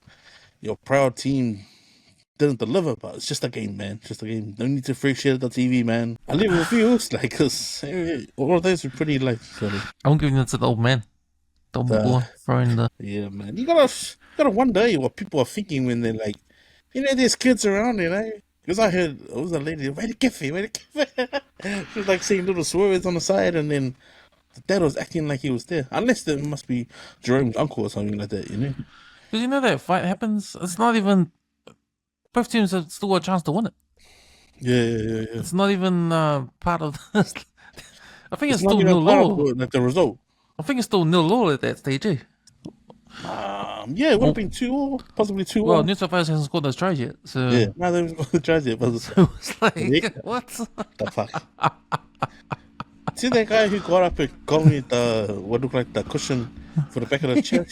proud team doesn't deliver, but it's just a game, man. It's just a game. Don't need to freak shit at the TV, man. I live with you, like, cause all of those are pretty, like, sort of. I'm giving it to the old man. The old boy throwing the. Yeah, man. You gotta wonder what people are thinking when they're like, you know, there's kids around, you know. Because I heard, it was a lady, where the cafe? She was like saying little swerves on the side, and then the dad was acting like he was there. Unless there must be Jerome's uncle or something like that, you know. Because you know that fight happens. It's not even. Both teams have still got a chance to win it. Yeah. It's not even part of. I think it's not still even nil part law. of, like, the result. I think it's still nil law at that stage, eh? Yeah, it would have been 2-2, possibly 2-1. Well, New South Wales hasn't scored those tries yet, so Yeah, no, they haven't got the tries yet. But so it's like Nick? what? the fuck? See that guy who got up and got me what looked like the cushion for the back of the chair?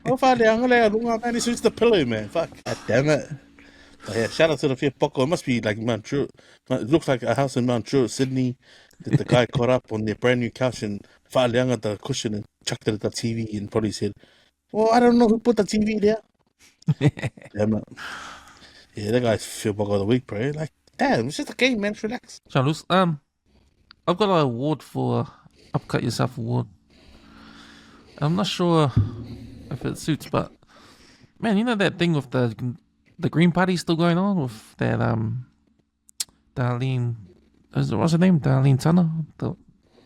Oh, fuck, man, he switched the pillow, man. Fuck. God damn it. But yeah, shout out to the Fia Poko. It must be like Mount Druitt. It looks like a house in Mount Druitt, Sydney, that the guy caught up on their brand new couch and whaaleanga the cushion and chucked it at the TV and probably said, well, I don't know who put the TV there. Damn it. Yeah, that guy's Fia Poko of the week, bro. Like, damn, it's just a game, man. Relax. Charles, I've got an award for Uppercut Yourself award. I'm not sure if it suits, but man, you know that thing with the Green Party still going on with that Darlene, what's her name? Darlene Tanner, the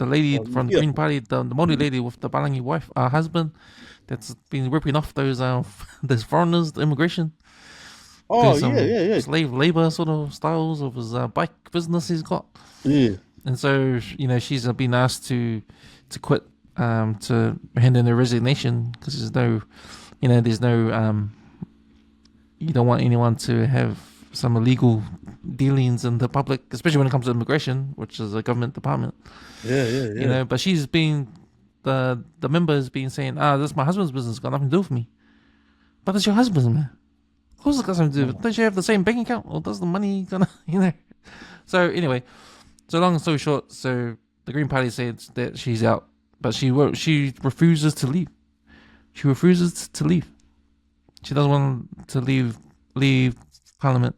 lady from the Green Party, the Māori lady with the Palangi wife, husband, that's been ripping off those foreigners, the immigration. Oh, yeah. Slave labor sort of styles of his bike business he's got. Yeah. And so, you know, she's been asked to quit, to hand in her resignation because there's no, you don't want anyone to have some illegal dealings in the public, especially when it comes to immigration, which is a government department. Yeah. You know, but she's been, the member has been saying, that's my husband's business, got nothing to do with me. But it's your husband's, man. Of course it got something to do with it. Don't you have the same bank account? Or does the money gonna, you know? So anyway, so long and so short, so the Green Party said that she's out, but she refuses to leave. She refuses to leave. She doesn't want to leave Parliament,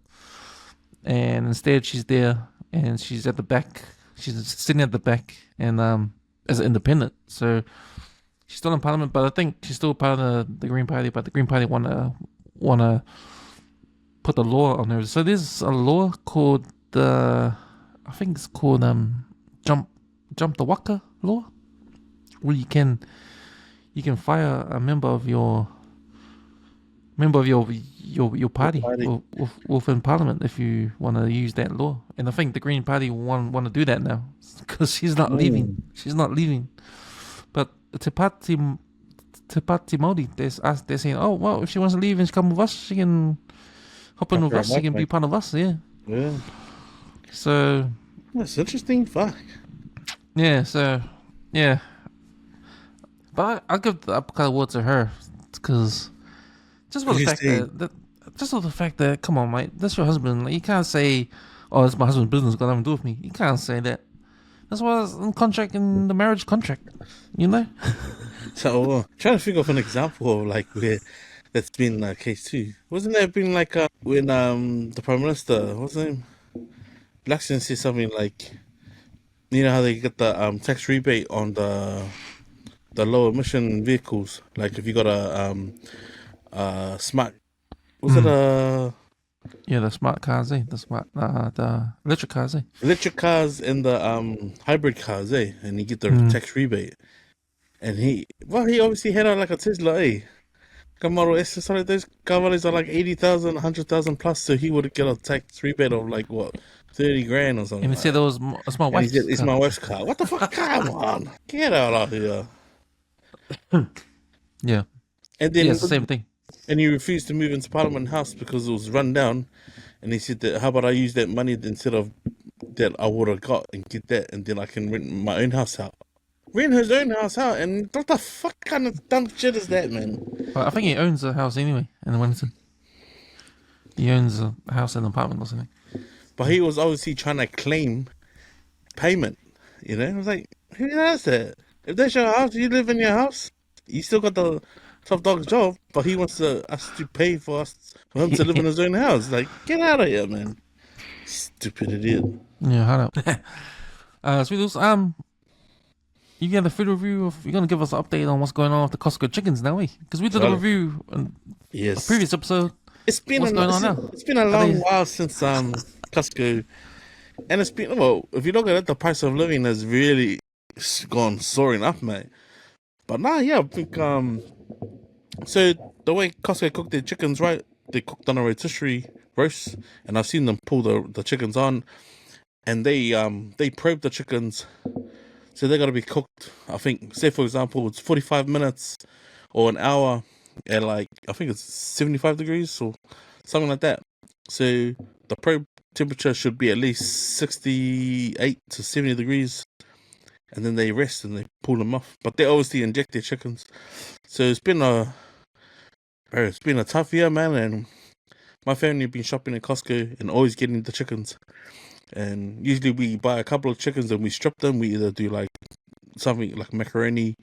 and instead she's there, and she's at the back. She's sitting at the back, and as an independent, so she's still in Parliament, but I think she's still part of the Green Party. But the Green Party wanna put the law on her. So there's a law called I think it's called jump the waka law, where you can fire a member of your party within Parliament if you want to use that law. And I think the Green Party want to do that now because she's not leaving. She's not leaving. But Te Pāti Māori, they're saying, oh well, if she wants to leave and she come with us, she can hop in with us. She can be part of us. Yeah. So that's interesting. Fuck. Yeah. So yeah. But I'll give the Uppercut award to her because just for the fact that come on, mate, that's your husband. Like, you can't say, "Oh, it's my husband's business, got nothing to do with me." You can't say that. That's why it's in the marriage contract, you know. So trying to think of an example of like where that's been a case too. Wasn't there been like when the Prime Minister, what's his name, Blackson said something like, you know how they get the tax rebate on the low emission vehicles, like if you got a smart, was it a the smart cars, the electric cars, electric cars and the hybrid cars, and you get the tax rebate. And he obviously had like a Tesla, Camaro S, sorry, those cars are like 80,000, 100,000 plus, so he would get a tax rebate of like what, 30 grand or something. And he said it's my wife's car. It's my wife's car. What the fuck? Come on, get out of here. Yeah. And then it's the same thing. And he refused to move into Parliament House because it was run down. And he said that, how about I use that money instead of that I would have got and get that, and then I can rent my own house out. Rent his own house out, and what the fuck kind of dumb shit is that, man? Well, I think he owns a house anyway in Wellington. He owns a house and an apartment or something. but he was obviously trying to claim payment. You know, I was like, who does that? If that's your house, you live in your house. You still got the top dog's job, but he wants us to pay for him to live in his own house. Like, get out of here, man! Stupid idiot. Yeah, hold up. Sweetles, you get a food review. You're gonna give us an update on what's going on with the Costco chickens now, eh? Because we did a review on a previous episode. It's been what's going on now? It's been a long while since Costco, and it's been if you look at it, the price of living has really gone soaring up, mate. But now, yeah, I think so the way Costco cook their chickens, right? They cooked on a rotisserie roast, and I've seen them pull the chickens on, and they probe the chickens. So they're going to be cooked, I think, say for example, it's 45 minutes or an hour at I think it's 75 degrees or something like that. So the probe temperature should be at least 68 to 70 degrees. And then they rest and they pull them off. But they obviously inject their chickens. So it's been a tough year, man. And my family have been shopping at Costco and always getting the chickens. And usually we buy a couple of chickens and we strip them. We either do something like macaroni,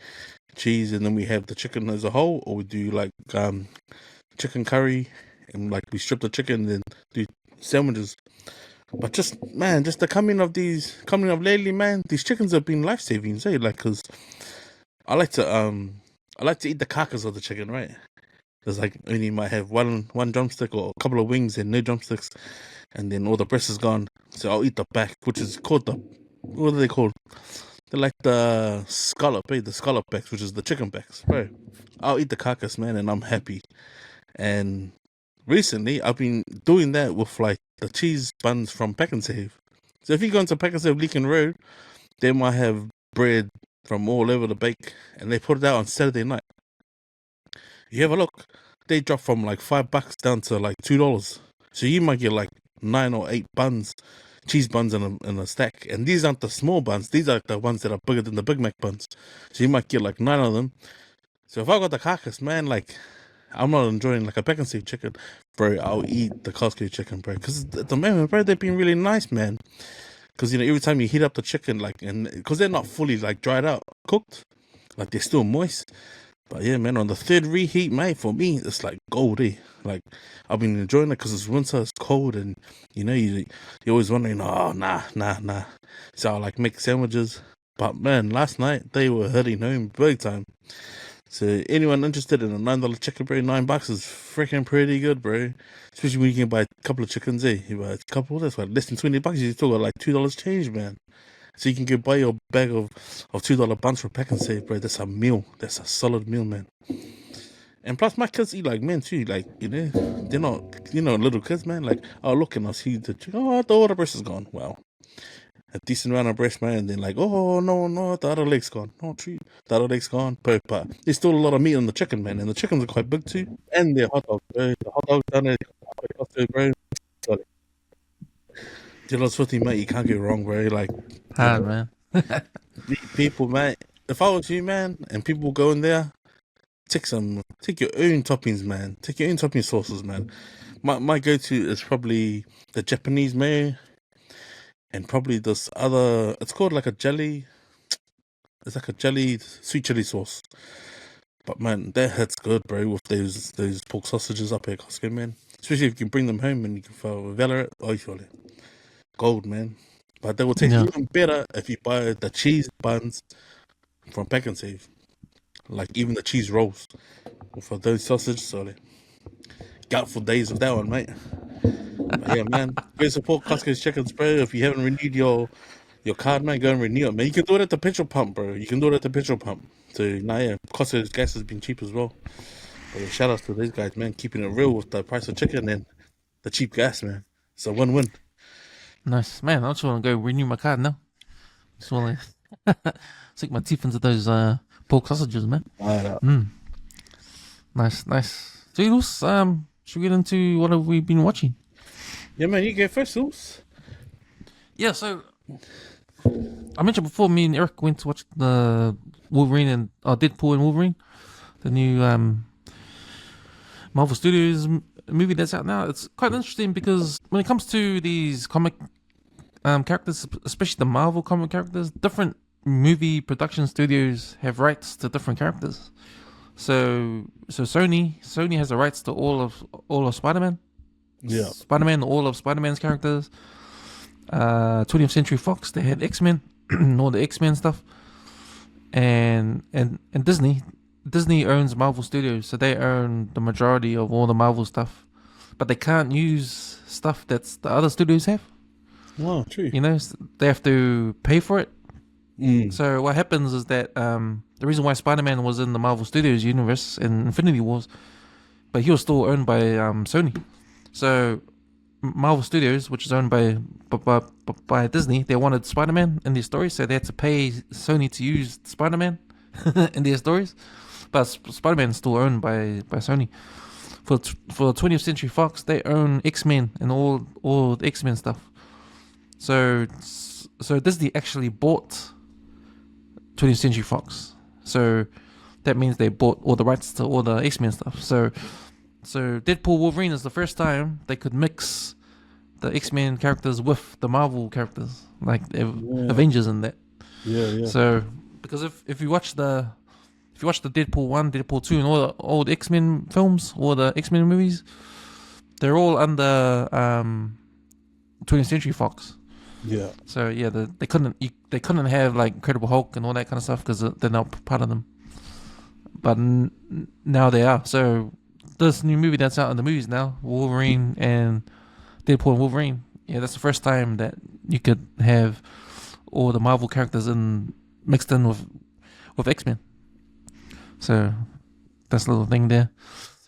cheese, and then we have the chicken as a whole, or we do chicken curry and we strip the chicken and then do sandwiches. But just the coming of lately, man, these chickens have been life saving. Say because I like to eat the carcass of the chicken, right? There's only might have one drumstick or a couple of wings and no drumsticks, and then all the breast is gone. So I'll eat the back, which is called what are they called? They're like the scallop, the scallop backs, which is the chicken backs, right? I'll eat the carcass, man, and I'm happy. And recently, I've been doing that with the cheese buns from Pack and Save. So if you go into Pack and Save Leakin Road, they might have bread from all over the bake, and they put it out on Saturday night. You have a look, they drop from $5 down to $2. So you might get 9 or 8 buns, cheese buns in a stack. And these aren't the small buns, these are the ones that are bigger than the Big Mac buns. So you might get 9 of them. So if I got the carcass, man, I'm not enjoying a Pack and Save chicken, bro. I'll eat the Costco chicken, bro. Because at the moment, bro, they've been really nice, man. Because every time you heat up the chicken, and because they're not fully dried out, cooked, they're still moist. But yeah, man, on the third reheat, mate, for me, it's gold, eh? I've been enjoying it because it's winter, it's cold, and you're always wondering, oh, nah. So I make sandwiches. But man, last night they were heading home big time. So anyone interested in a $9 chicken, bro, $9 is freaking pretty good, bro. Especially when you can buy a couple of chickens, eh? You buy a couple, that's less than $20. You still got $2 change, man. So you can go buy your bag of $2 buns from Pack and Save, bro. That's a meal. That's a solid meal, man. And plus, my kids eat like men too. They're not, little kids, man. I'll look and I'll see the chicken. Oh, the other breast is gone. Wow. A decent amount of breast, man. And then oh, no, the other leg's gone. Oh, treat. The other leg's gone. But there's still a lot of meat on the chicken, man. And the chickens are quite big too. And they're hot dogs, bro. The hot dogs down there, bro. Sorry. That's what mate, you can't go wrong, bro. Hard, man. People, man. If I was you, man, and people go in there, take your own toppings, man. Take your own topping sauces, man. My go-to is probably the Japanese mayo, and probably this other. It's called a jelly. It's a jelly sweet chili sauce. But man, that hits good, bro. With those pork sausages up here, Costco, man. Especially if you can bring them home and you can valor it. Oh, you feel it. Gold, man. But they will taste even better if you buy the cheese buns from Pack and Save. Even the cheese rolls. For those sausages, so got for days with that one, mate. But yeah, man. Go support Costco's chickens, bro. If you haven't renewed your card, man, go and renew it, man. You can do it at the petrol pump, bro. You can do it at the petrol pump. So yeah, Costco's gas has been cheap as well. But yeah, shout out to these guys, man, keeping it real with the price of chicken and the cheap gas, man. It's a win-win. Nice, man. I just want to go renew my card now. Just want to sink my teeth into those pork sausages, man. Nice. So, should we get into what have we been watching? Yeah, man, you go first, Jules. Yeah, so I mentioned before, me and Eric went to watch the Wolverine and Deadpool and Wolverine, the new Marvel Studios movie that's out now. It's quite interesting because when it comes to these comic characters, especially the Marvel comic characters, different movie production studios have rights to different characters. So Sony has the rights to all of Spider-Man. Yeah. Spider-Man, all of Spider-Man's characters. 20th Century Fox, they had X-Men, all the X-Men stuff. And Disney owns Marvel Studios, so they own the majority of all the Marvel stuff. But they can't use stuff that's the other studios have. Oh, true. You know, they have to pay for it. Mm. So what happens is that the reason why Spider-Man was in the Marvel Studios universe in Infinity Wars, but he was still owned by Sony. So Marvel Studios, which is owned by Disney, they wanted Spider-Man in their stories, so they had to pay Sony to use Spider-Man in their stories. But Spider-Man is still owned by Sony. For 20th Century Fox, they own X-Men and all the X-Men stuff. So Disney actually bought 20th Century Fox. So that means they bought all the rights to all the X-Men stuff. So Deadpool Wolverine is the first time they could mix the X-Men characters with the Marvel characters, like Avengers and that. Yeah. So because if you watch the Deadpool 1, Deadpool 2 and all the old X-Men films, all the X-Men movies, they're all under 20th Century Fox. Yeah. So yeah, they couldn't have like Incredible Hulk and all that kind of stuff because they're not part of them. But now they are. So this new movie that's out in the movies now, Wolverine and Deadpool and Wolverine. Yeah, that's the first time that you could have all the Marvel characters mixed in with X-Men. So that's a little thing there.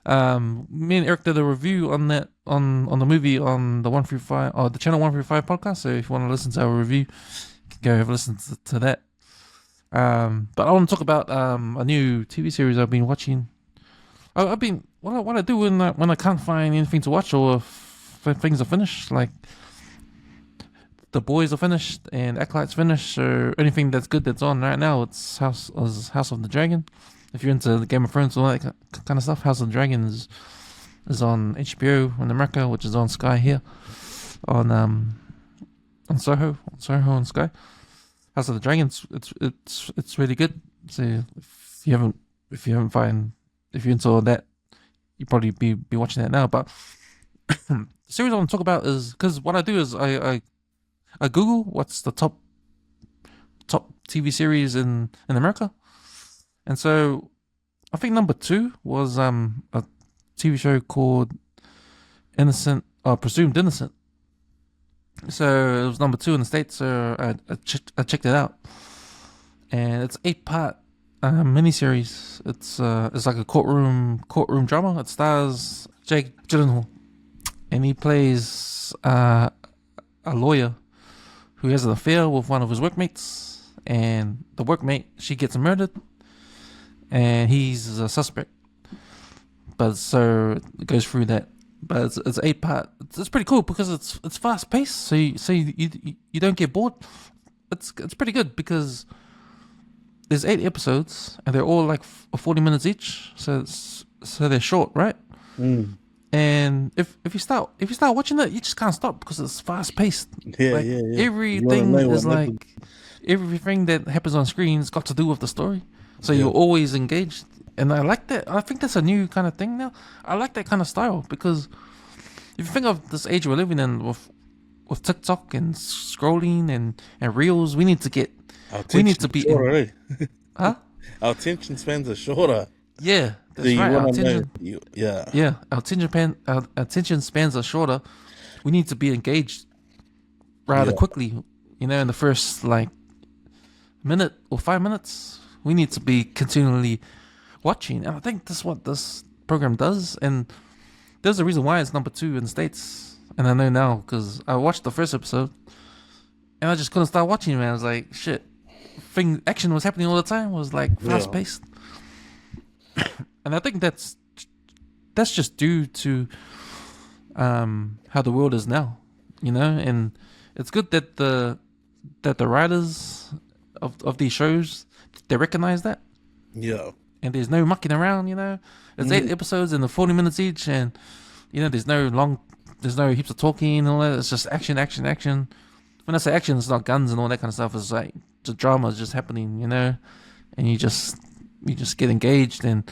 Me and Eric did a review on that on the movie on the 135 or the channel 135 podcast. So if you want to listen to our review, you can go have a listen to that. But I want to talk about a new TV series I've been watching. I've been what I do when I can't find anything to watch or if things are finished, like The Boys are finished and Acolyte's finished, or anything that's good that's on right now. It's House of the Dragon. If you're into the Game of Thrones and all that kind of stuff, House of the Dragon is on HBO in America, which is on Sky here, on Soho on Sky. House of the Dragon, it's really good. So if you're into all that, you probably be watching that now. But the series I want to talk about is because what I do is I Google what's the top TV series in America. And so, I think number 2 was a TV show called Presumed Innocent. So it was number 2 in the States. So I checked it out, and it's 8-part miniseries. It's like a courtroom drama. It stars Jake Gyllenhaal, and he plays a lawyer who has an affair with one of his workmates, and the workmate, she gets murdered. And he's a suspect, but so it goes through that. But it's 8-part. It's pretty cool because it's fast paced, so you don't get bored. It's pretty good because there's 8 episodes and they're all like 40 minutes each, so they're short, right? Mm. And if you start watching it, you just can't stop because it's fast paced. Yeah. Everything is like everything that happens on screen has got to do with the story. So you're always engaged, and I like that. I think that's a new kind of thing now. I like that kind of style because if you think of this age we're living in with TikTok and scrolling and reels, we need to be shorter, huh? Our attention spans are shorter. Yeah, that's So right. Our Our attention spans are shorter. We need to be engaged rather quickly. You know, in the first like minute or 5 minutes. We need to be continually watching, and I think that's what this program does. And there's a reason why it's number 2 in the States, and I know now because I watched the first episode, and I just couldn't start watching. Man, I was like, shit, action was happening all the time. It was like fast paced, and I think that's just due to how the world is now, you know. And it's good that the writers of these shows, they recognize that. Yeah. And there's no mucking around, you know. It's 8 episodes and they're 40 minutes each, and there's no heaps of talking and all that. It's just action, action, action. When I say action, it's not guns and all that kind of stuff. It's like the drama is just happening, and you just get engaged. And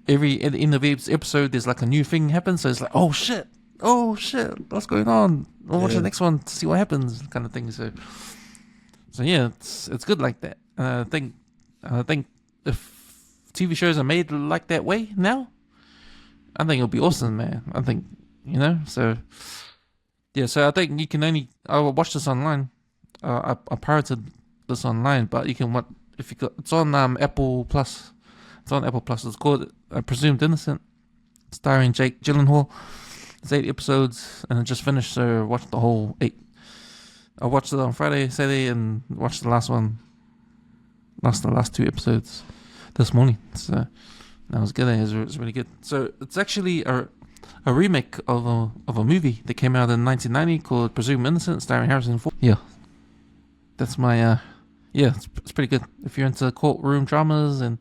at the end of each episode, there's like a new thing happens. So it's like, oh shit, what's going on? I'll watch the next one to see what happens, kind of thing. So yeah, it's good like that. And I think if TV shows are made like that way now, I think it'll be awesome, man. I think so. Yeah, so I think you can only. I will watch this online. I pirated this online, but you can watch if you got. It's on Apple Plus. It's on Apple Plus. It's called Presumed Innocent, starring Jake Gyllenhaal. It's 8 episodes, and it just finished. So I watched the whole 8. I watched it on Friday, Saturday, and watched the last one. The last 2 episodes this morning. So that was good. It was really good. So it's actually a remake of a movie that came out in 1990 called Presumed Innocent, starring Harrison Ford. Yeah, that's my it's pretty good if you're into courtroom dramas, and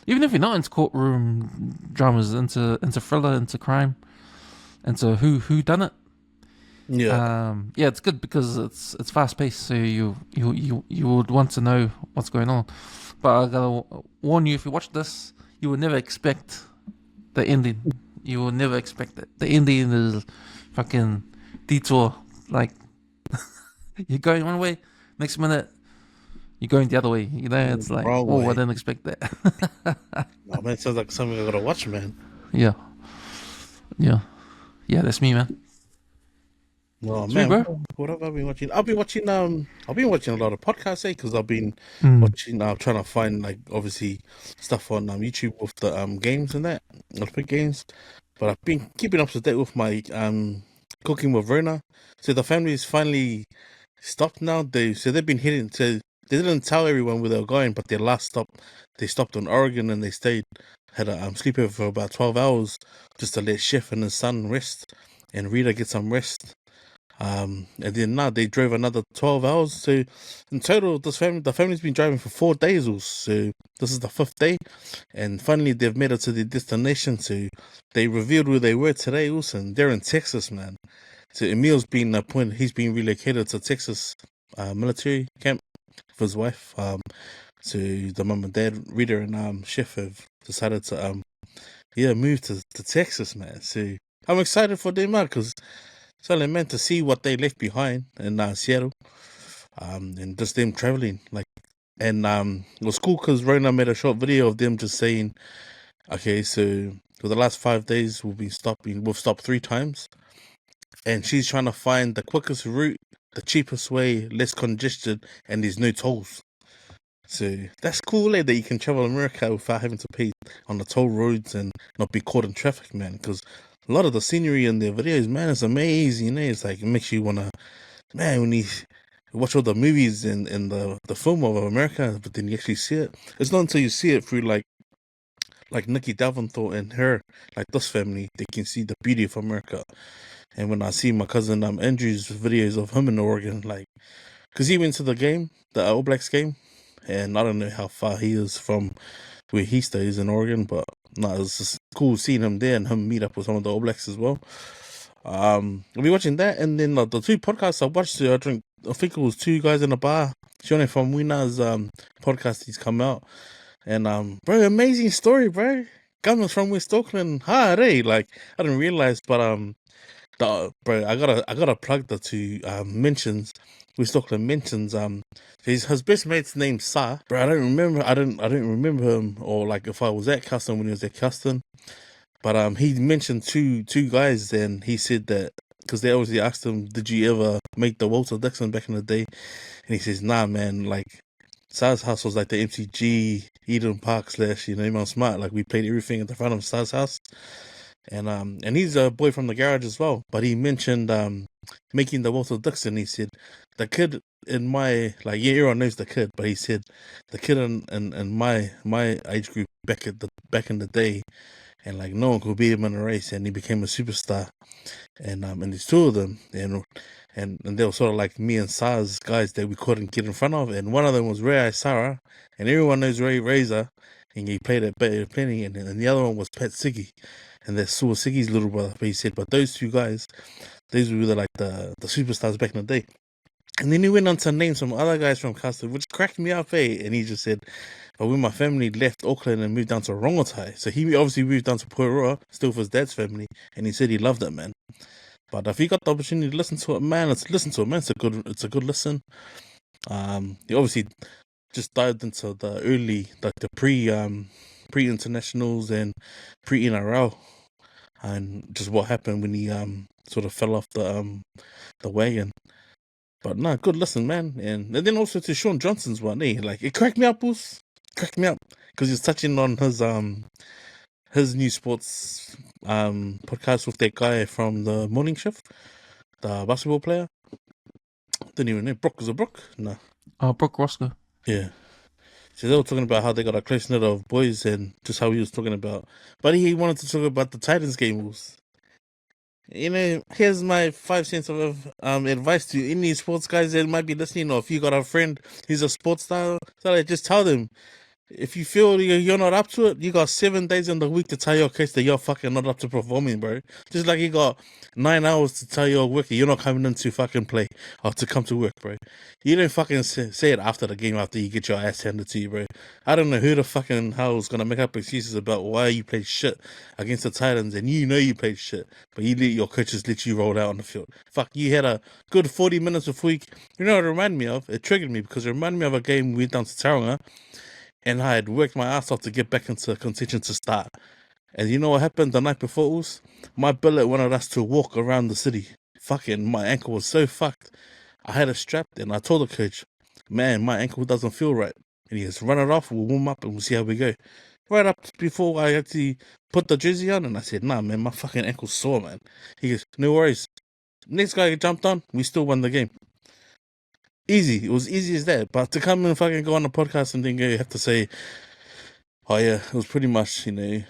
even if you're not into courtroom dramas, into thriller, into crime, into who done it. Yeah, it's good because it's fast paced, so you would want to know what's going on. But I gotta warn you, if you watch this, you will never expect the ending. You will never expect it. The ending is fucking detour. Like, you're going one way, next minute, you're going the other way. It's like, I didn't expect that. Oh, man, it sounds like something I gotta watch, man. Yeah, that's me, man. Oh, man, bro. what have I been watching? I've been watching a lot of podcasts, because I've been watching, trying to find, like, obviously stuff on YouTube with the games and that, Olympic games. But I've been keeping up to date with my cooking with Rona. So the family's finally stopped now. They've been hitting. So they didn't tell everyone where they were going, but their last stop, they stopped on Oregon, and they had a sleepover for about 12 hours just to let Chef and his son rest and Rita get some rest. And then now they drove another 12 hours. So in total, the family's been driving for 4 days. So this is the 5th day, and finally they've made it to their destination. So they revealed where they were today. Also, and they're in Texas, man. So Emil's been appointed. He's been relocated to Texas military camp with his wife. So the mum and dad, Rita and Chef, have decided to move to Texas, man. So I'm excited for them, man, because it's only meant to see what they left behind in Seattle, and just them traveling. It was cool because Rona made a short video of them just saying, okay, so for the last 5 days we've stopped 3 times, and she's trying to find the quickest route, the cheapest way, less congested, and there's no tolls. So that's cool, that you can travel America without having to pay on the toll roads and not be caught in traffic, man, because a lot of the scenery in their videos, man, is amazing. It's like, it makes you wanna, man, when you watch all the movies and the film of America, but then you actually see it. It's not until you see it through like Nikki Davenport and her, like this family, they can see the beauty of America. And when I see my cousin Andrew's videos of him in Oregon, like, because he went to the game, the All Blacks game, and I don't know how far he is from where he stays in Oregon, but no, it's just cool seeing him there and him meet up with some of the All Blacks as well. I'll be watching that, and then the 2 podcasts I watched, I think it was 2 Guys in a Bar. Shone from Wina's podcast, he's come out, and bro, amazing story, bro. Coming from West Auckland, hard, eh? Like, I didn't realize, but bro, I gotta plug the 2 mentions. West Auckland mentions his best mate's name's Sa. Bro, I didn't remember him, or like if I was at Custom when he was at Custom. But he mentioned two guys, and he said that because they obviously asked him, did you ever make the Walter Dixon back in the day? And he says, nah, man, like Sa's house was like the MCG Eden Park / Mount Smart. Like, we played everything at the front of Sa's house. And he's a boy from the garage as well. But he mentioned making the Walter Dixon. He said the kid in my, like, yeah, everyone knows the kid, but he said the kid in my age group back in the day, and like no one could beat him in a race, and he became a superstar. And there's 2 of them, and they were sort of like me and Sars guys that we couldn't get in front of, and one of them was Ray Sarah, and everyone knows Ray Razor. and he playing it, and the other one was Pat Siggy, and that's Sua Siggy's little brother. But he said, but those two guys, those were like the superstars back in the day. And then he went on to name some other guys from Castle, which cracked me up, And he just said, but when my family left Auckland and moved down to Rongotai, so he obviously moved down to Poiroa, still for his dad's family, and he said he loved it, man. But if you got the opportunity to listen to it, man, listen to it, man. It's a good listen. He obviously just dived into the early, like the pre internationals and pre NRL, and just what happened when he sort of fell off the wagon. But no, good listen, man. And then also to Sean Johnson's one, like it cracked me up, boss. Cracked me up because he's touching on his new sports podcast with that guy from the morning shift, the basketball player. Didn't even know. Brock, was it Brock? No. Brock Roscoe. Yeah. So they were talking about how they got a close knit of boys and just how he was talking about. But he wanted to talk about the Titans game rules. Here's my 5 cents of advice to any sports guys that might be listening, or if you got a friend who's a sports star, so just tell them, if you feel you're not up to it, you got 7 days in the week to tell your case that you're fucking not up to performing, bro. Just like you got 9 hours to tell your worker you're not coming in to fucking play or to come to work, bro. You don't fucking say it after the game after you get your ass handed to you, bro. I don't know who the fucking hell is gonna make up excuses about why you played shit against the Titans and you know you played shit, but your coaches let you roll out on the field. Fuck, you had a good 40 minutes before you know what it reminded me of? It triggered me because it reminded me of a game we went down to Tauranga. And I had worked my ass off to get back into contention to start. And you know what happened the night before us? My billet wanted us to walk around the city. Fucking, my ankle was so fucked. I had it strapped and I told the coach, man, my ankle doesn't feel right. And he goes, run it off, we'll warm up and we'll see how we go. Right up before I actually put the jersey on, and I said, nah, man, my fucking ankle's sore, man. He goes, no worries. Next guy jumped on, we still won the game. Easy. It was easy as that. But to come and fucking go on a podcast and then you have to say, oh yeah, it was pretty much, I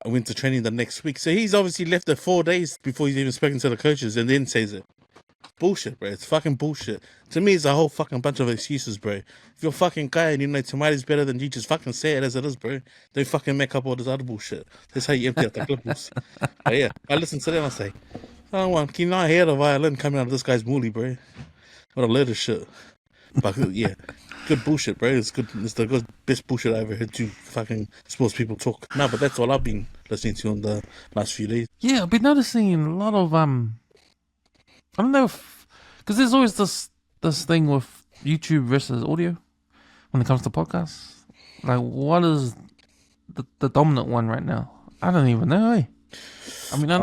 went to training the next week. So he's obviously left it 4 days before he's even spoken to the coaches and then says it. Bullshit, bro. It's fucking bullshit. To me, it's a whole fucking bunch of excuses, bro. If you're a fucking guy and you know tomatoes better than you, just fucking say it as it is, bro. Don't fucking make up all this other bullshit. That's how you empty out the clippers. But yeah, I listen to them and I say, oh, can you not hear the violin coming out of this guy's moolie, bro? What a load of shit. But yeah, good bullshit, bro. It's good. It's the good, best bullshit I ever heard to fucking sports people talk. No, but that's all I've been listening to on the last few days. Yeah, I've been noticing a lot of I don't know if, because there's always this thing with YouTube versus audio when it comes to podcasts. Like, what is the dominant one right now? I don't even know. I mean, I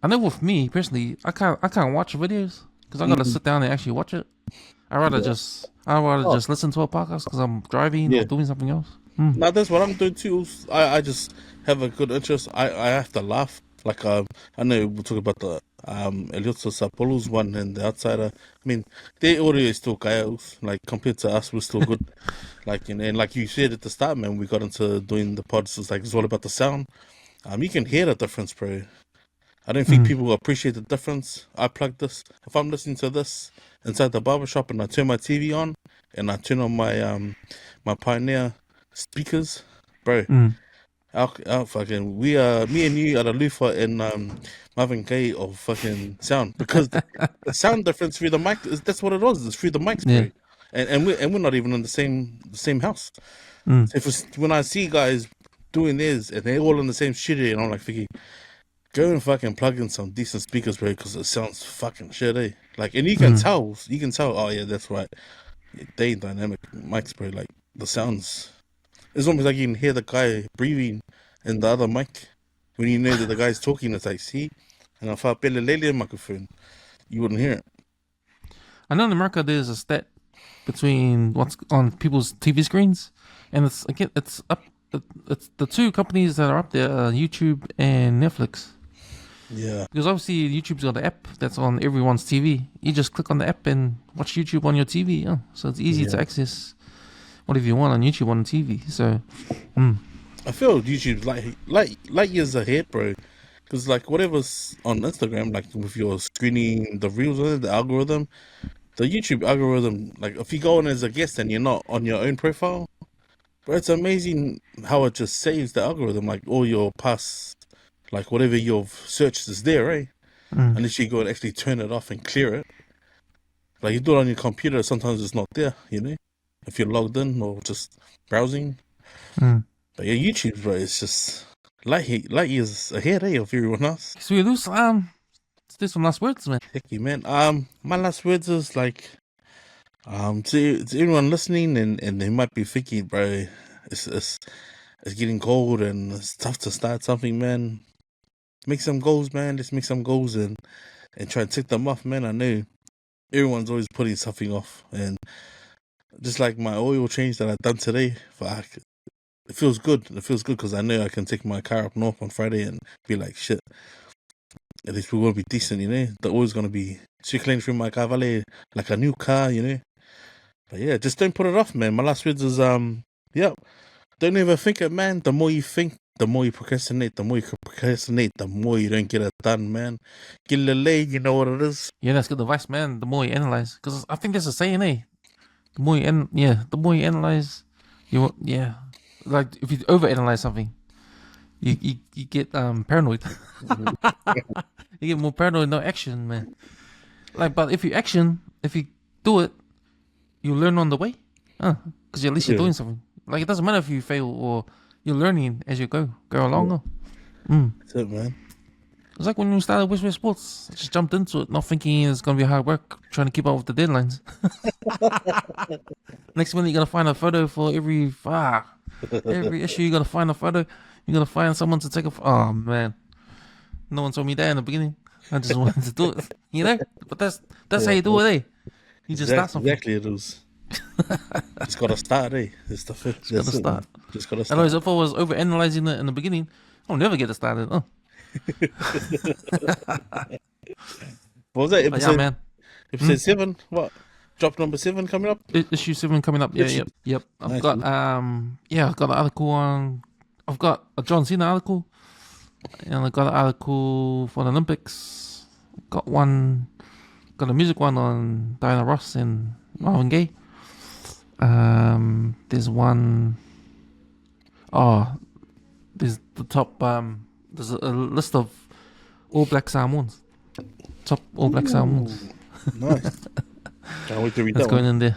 know with me personally, I can't watch videos because I gotta sit down and actually watch it. I'd rather just listen to a podcast because I'm driving or doing something else. Now that's what I'm doing too. I just have a good interest. I have to laugh. Like I know we'll talk about the Elioto Sapolo's one and the Outsider. I mean, their audio is still chaos. Like compared to us, we're still good. Like and like you said at the start, man, we got into doing the pods. It's all about the sound. You can hear the difference, bro. I don't think people appreciate the difference. I plug this. If I'm listening to this inside the barbershop and I turn my TV on and I turn on my my Pioneer speakers, bro. Our fucking me and you are the loofah in Marvin Gaye of fucking sound because the sound difference through the mic that's what it was. It's through the mics, bro. And we're not even in the same house. So when I see guys doing theirs and they're all in the same studio, and I'm like thinking, go and fucking plug in some decent speakers, bro, because it sounds fucking shit, eh? Like, and you can tell. Oh yeah, that's right. They dynamic mics, bro. Like the sounds. It's almost like you can hear the guy breathing in the other mic when you know that the guy's talking. It's like, see, and if I pele lele microphone, you wouldn't hear it. I know in America there's a stat between what's on people's TV screens, and it's the two companies that are up there, YouTube and Netflix. Yeah. Because obviously YouTube's got the app that's on everyone's TV. You just click on the app and watch YouTube on your TV. Yeah. So it's easy to access whatever you want on YouTube on TV. So, I feel YouTube's like years ahead, bro. Because like whatever's on Instagram, like with your screening the reels on it, the algorithm, the YouTube algorithm, like if you go on as a guest and you're not on your own profile, Bro, it's amazing how it just saves the algorithm. Like all your past, like whatever you've searched is there, right? Unless you go and actually turn it off and clear it. Like you do it on your computer, sometimes it's not there, you know? If you're logged in or just browsing. But yeah, YouTube, bro, it's just light years ahead, of everyone else. So you lose, let's do some last words, man. Thank you, man. My last words is like, to everyone listening, and they might be thinking, bro, it's getting cold and it's tough to start something, man. Make some goals, man. Let's make some goals and try and tick them off, man. I know everyone's always putting something off, and just like my oil change that I've done today, fuck, it feels good. It feels good because I know I can take my car up north on Friday and be like, shit, at least we're going to be decent, you know? The oil's going to be circulating through my car valet like a new car, you know? But yeah, just don't put it off, man. My last words is, don't ever think it, man. The more you think, the more you procrastinate. The more you procrastinate, the more you don't get it done, man. Get a little late, you know what it is. Yeah, that's good advice, man. The more you analyze, because I think there's a saying, the more you analyze, like if you overanalyze something, you get paranoid. You get more paranoid, no action, man. Like, but if you do it, you learn on the way, because at least you're doing something. Like, it doesn't matter if you fail or you're learning as you go along. That's it, man. It's like when you started WesWes Sports, I just jumped into it, not thinking it's gonna be hard work, trying to keep up with the deadlines. Next minute, you're gonna find a photo for every issue. You're gonna find a photo. You're gonna find someone to take a. Oh man, no one told me that in the beginning. I just wanted to do it, you know. But that's how you do it, You just start something. Exactly, it is. Just gotta start, It's the first. Just gotta start. Just gotta start. Otherwise, if I was over analyzing it in the beginning, I'll never get it started. What was that episode? Yeah, man. Episode 7. What? Drop number 7 coming up. Issue 7 coming up. Yeah, yep. I've got I've got an article on. I've got a John Cena article, and I got an article for the Olympics. Got a music one on Diana Ross and Marvin Gaye. There's one. There's the top. There's a list of All Black Samoans. Top All Black Samoans. Nice. Can't wait to read That's that going one. in there.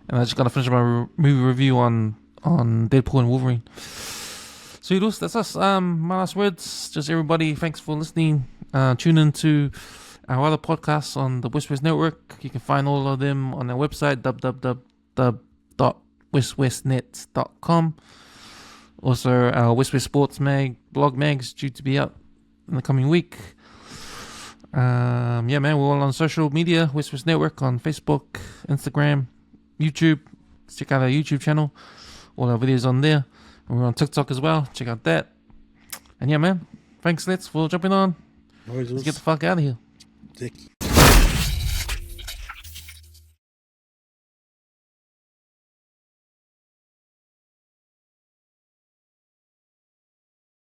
And I just gotta finish my movie review on Deadpool and Wolverine. So that's us. My last words. Just everybody, thanks for listening. Tune in to our other podcasts on the WesWes Network. You can find all of them on our website, www.weswesnet.com. Also, our WesWes Sports blog mag's due to be out in the coming week. Man, we're all on social media, WesWes Network on Facebook, Instagram, YouTube. Check out our YouTube channel. All our videos on there. And we're on TikTok as well. Check out that. And yeah, man, thanks, Leti, for jumping on. Let's get the fuck out of here. Dick.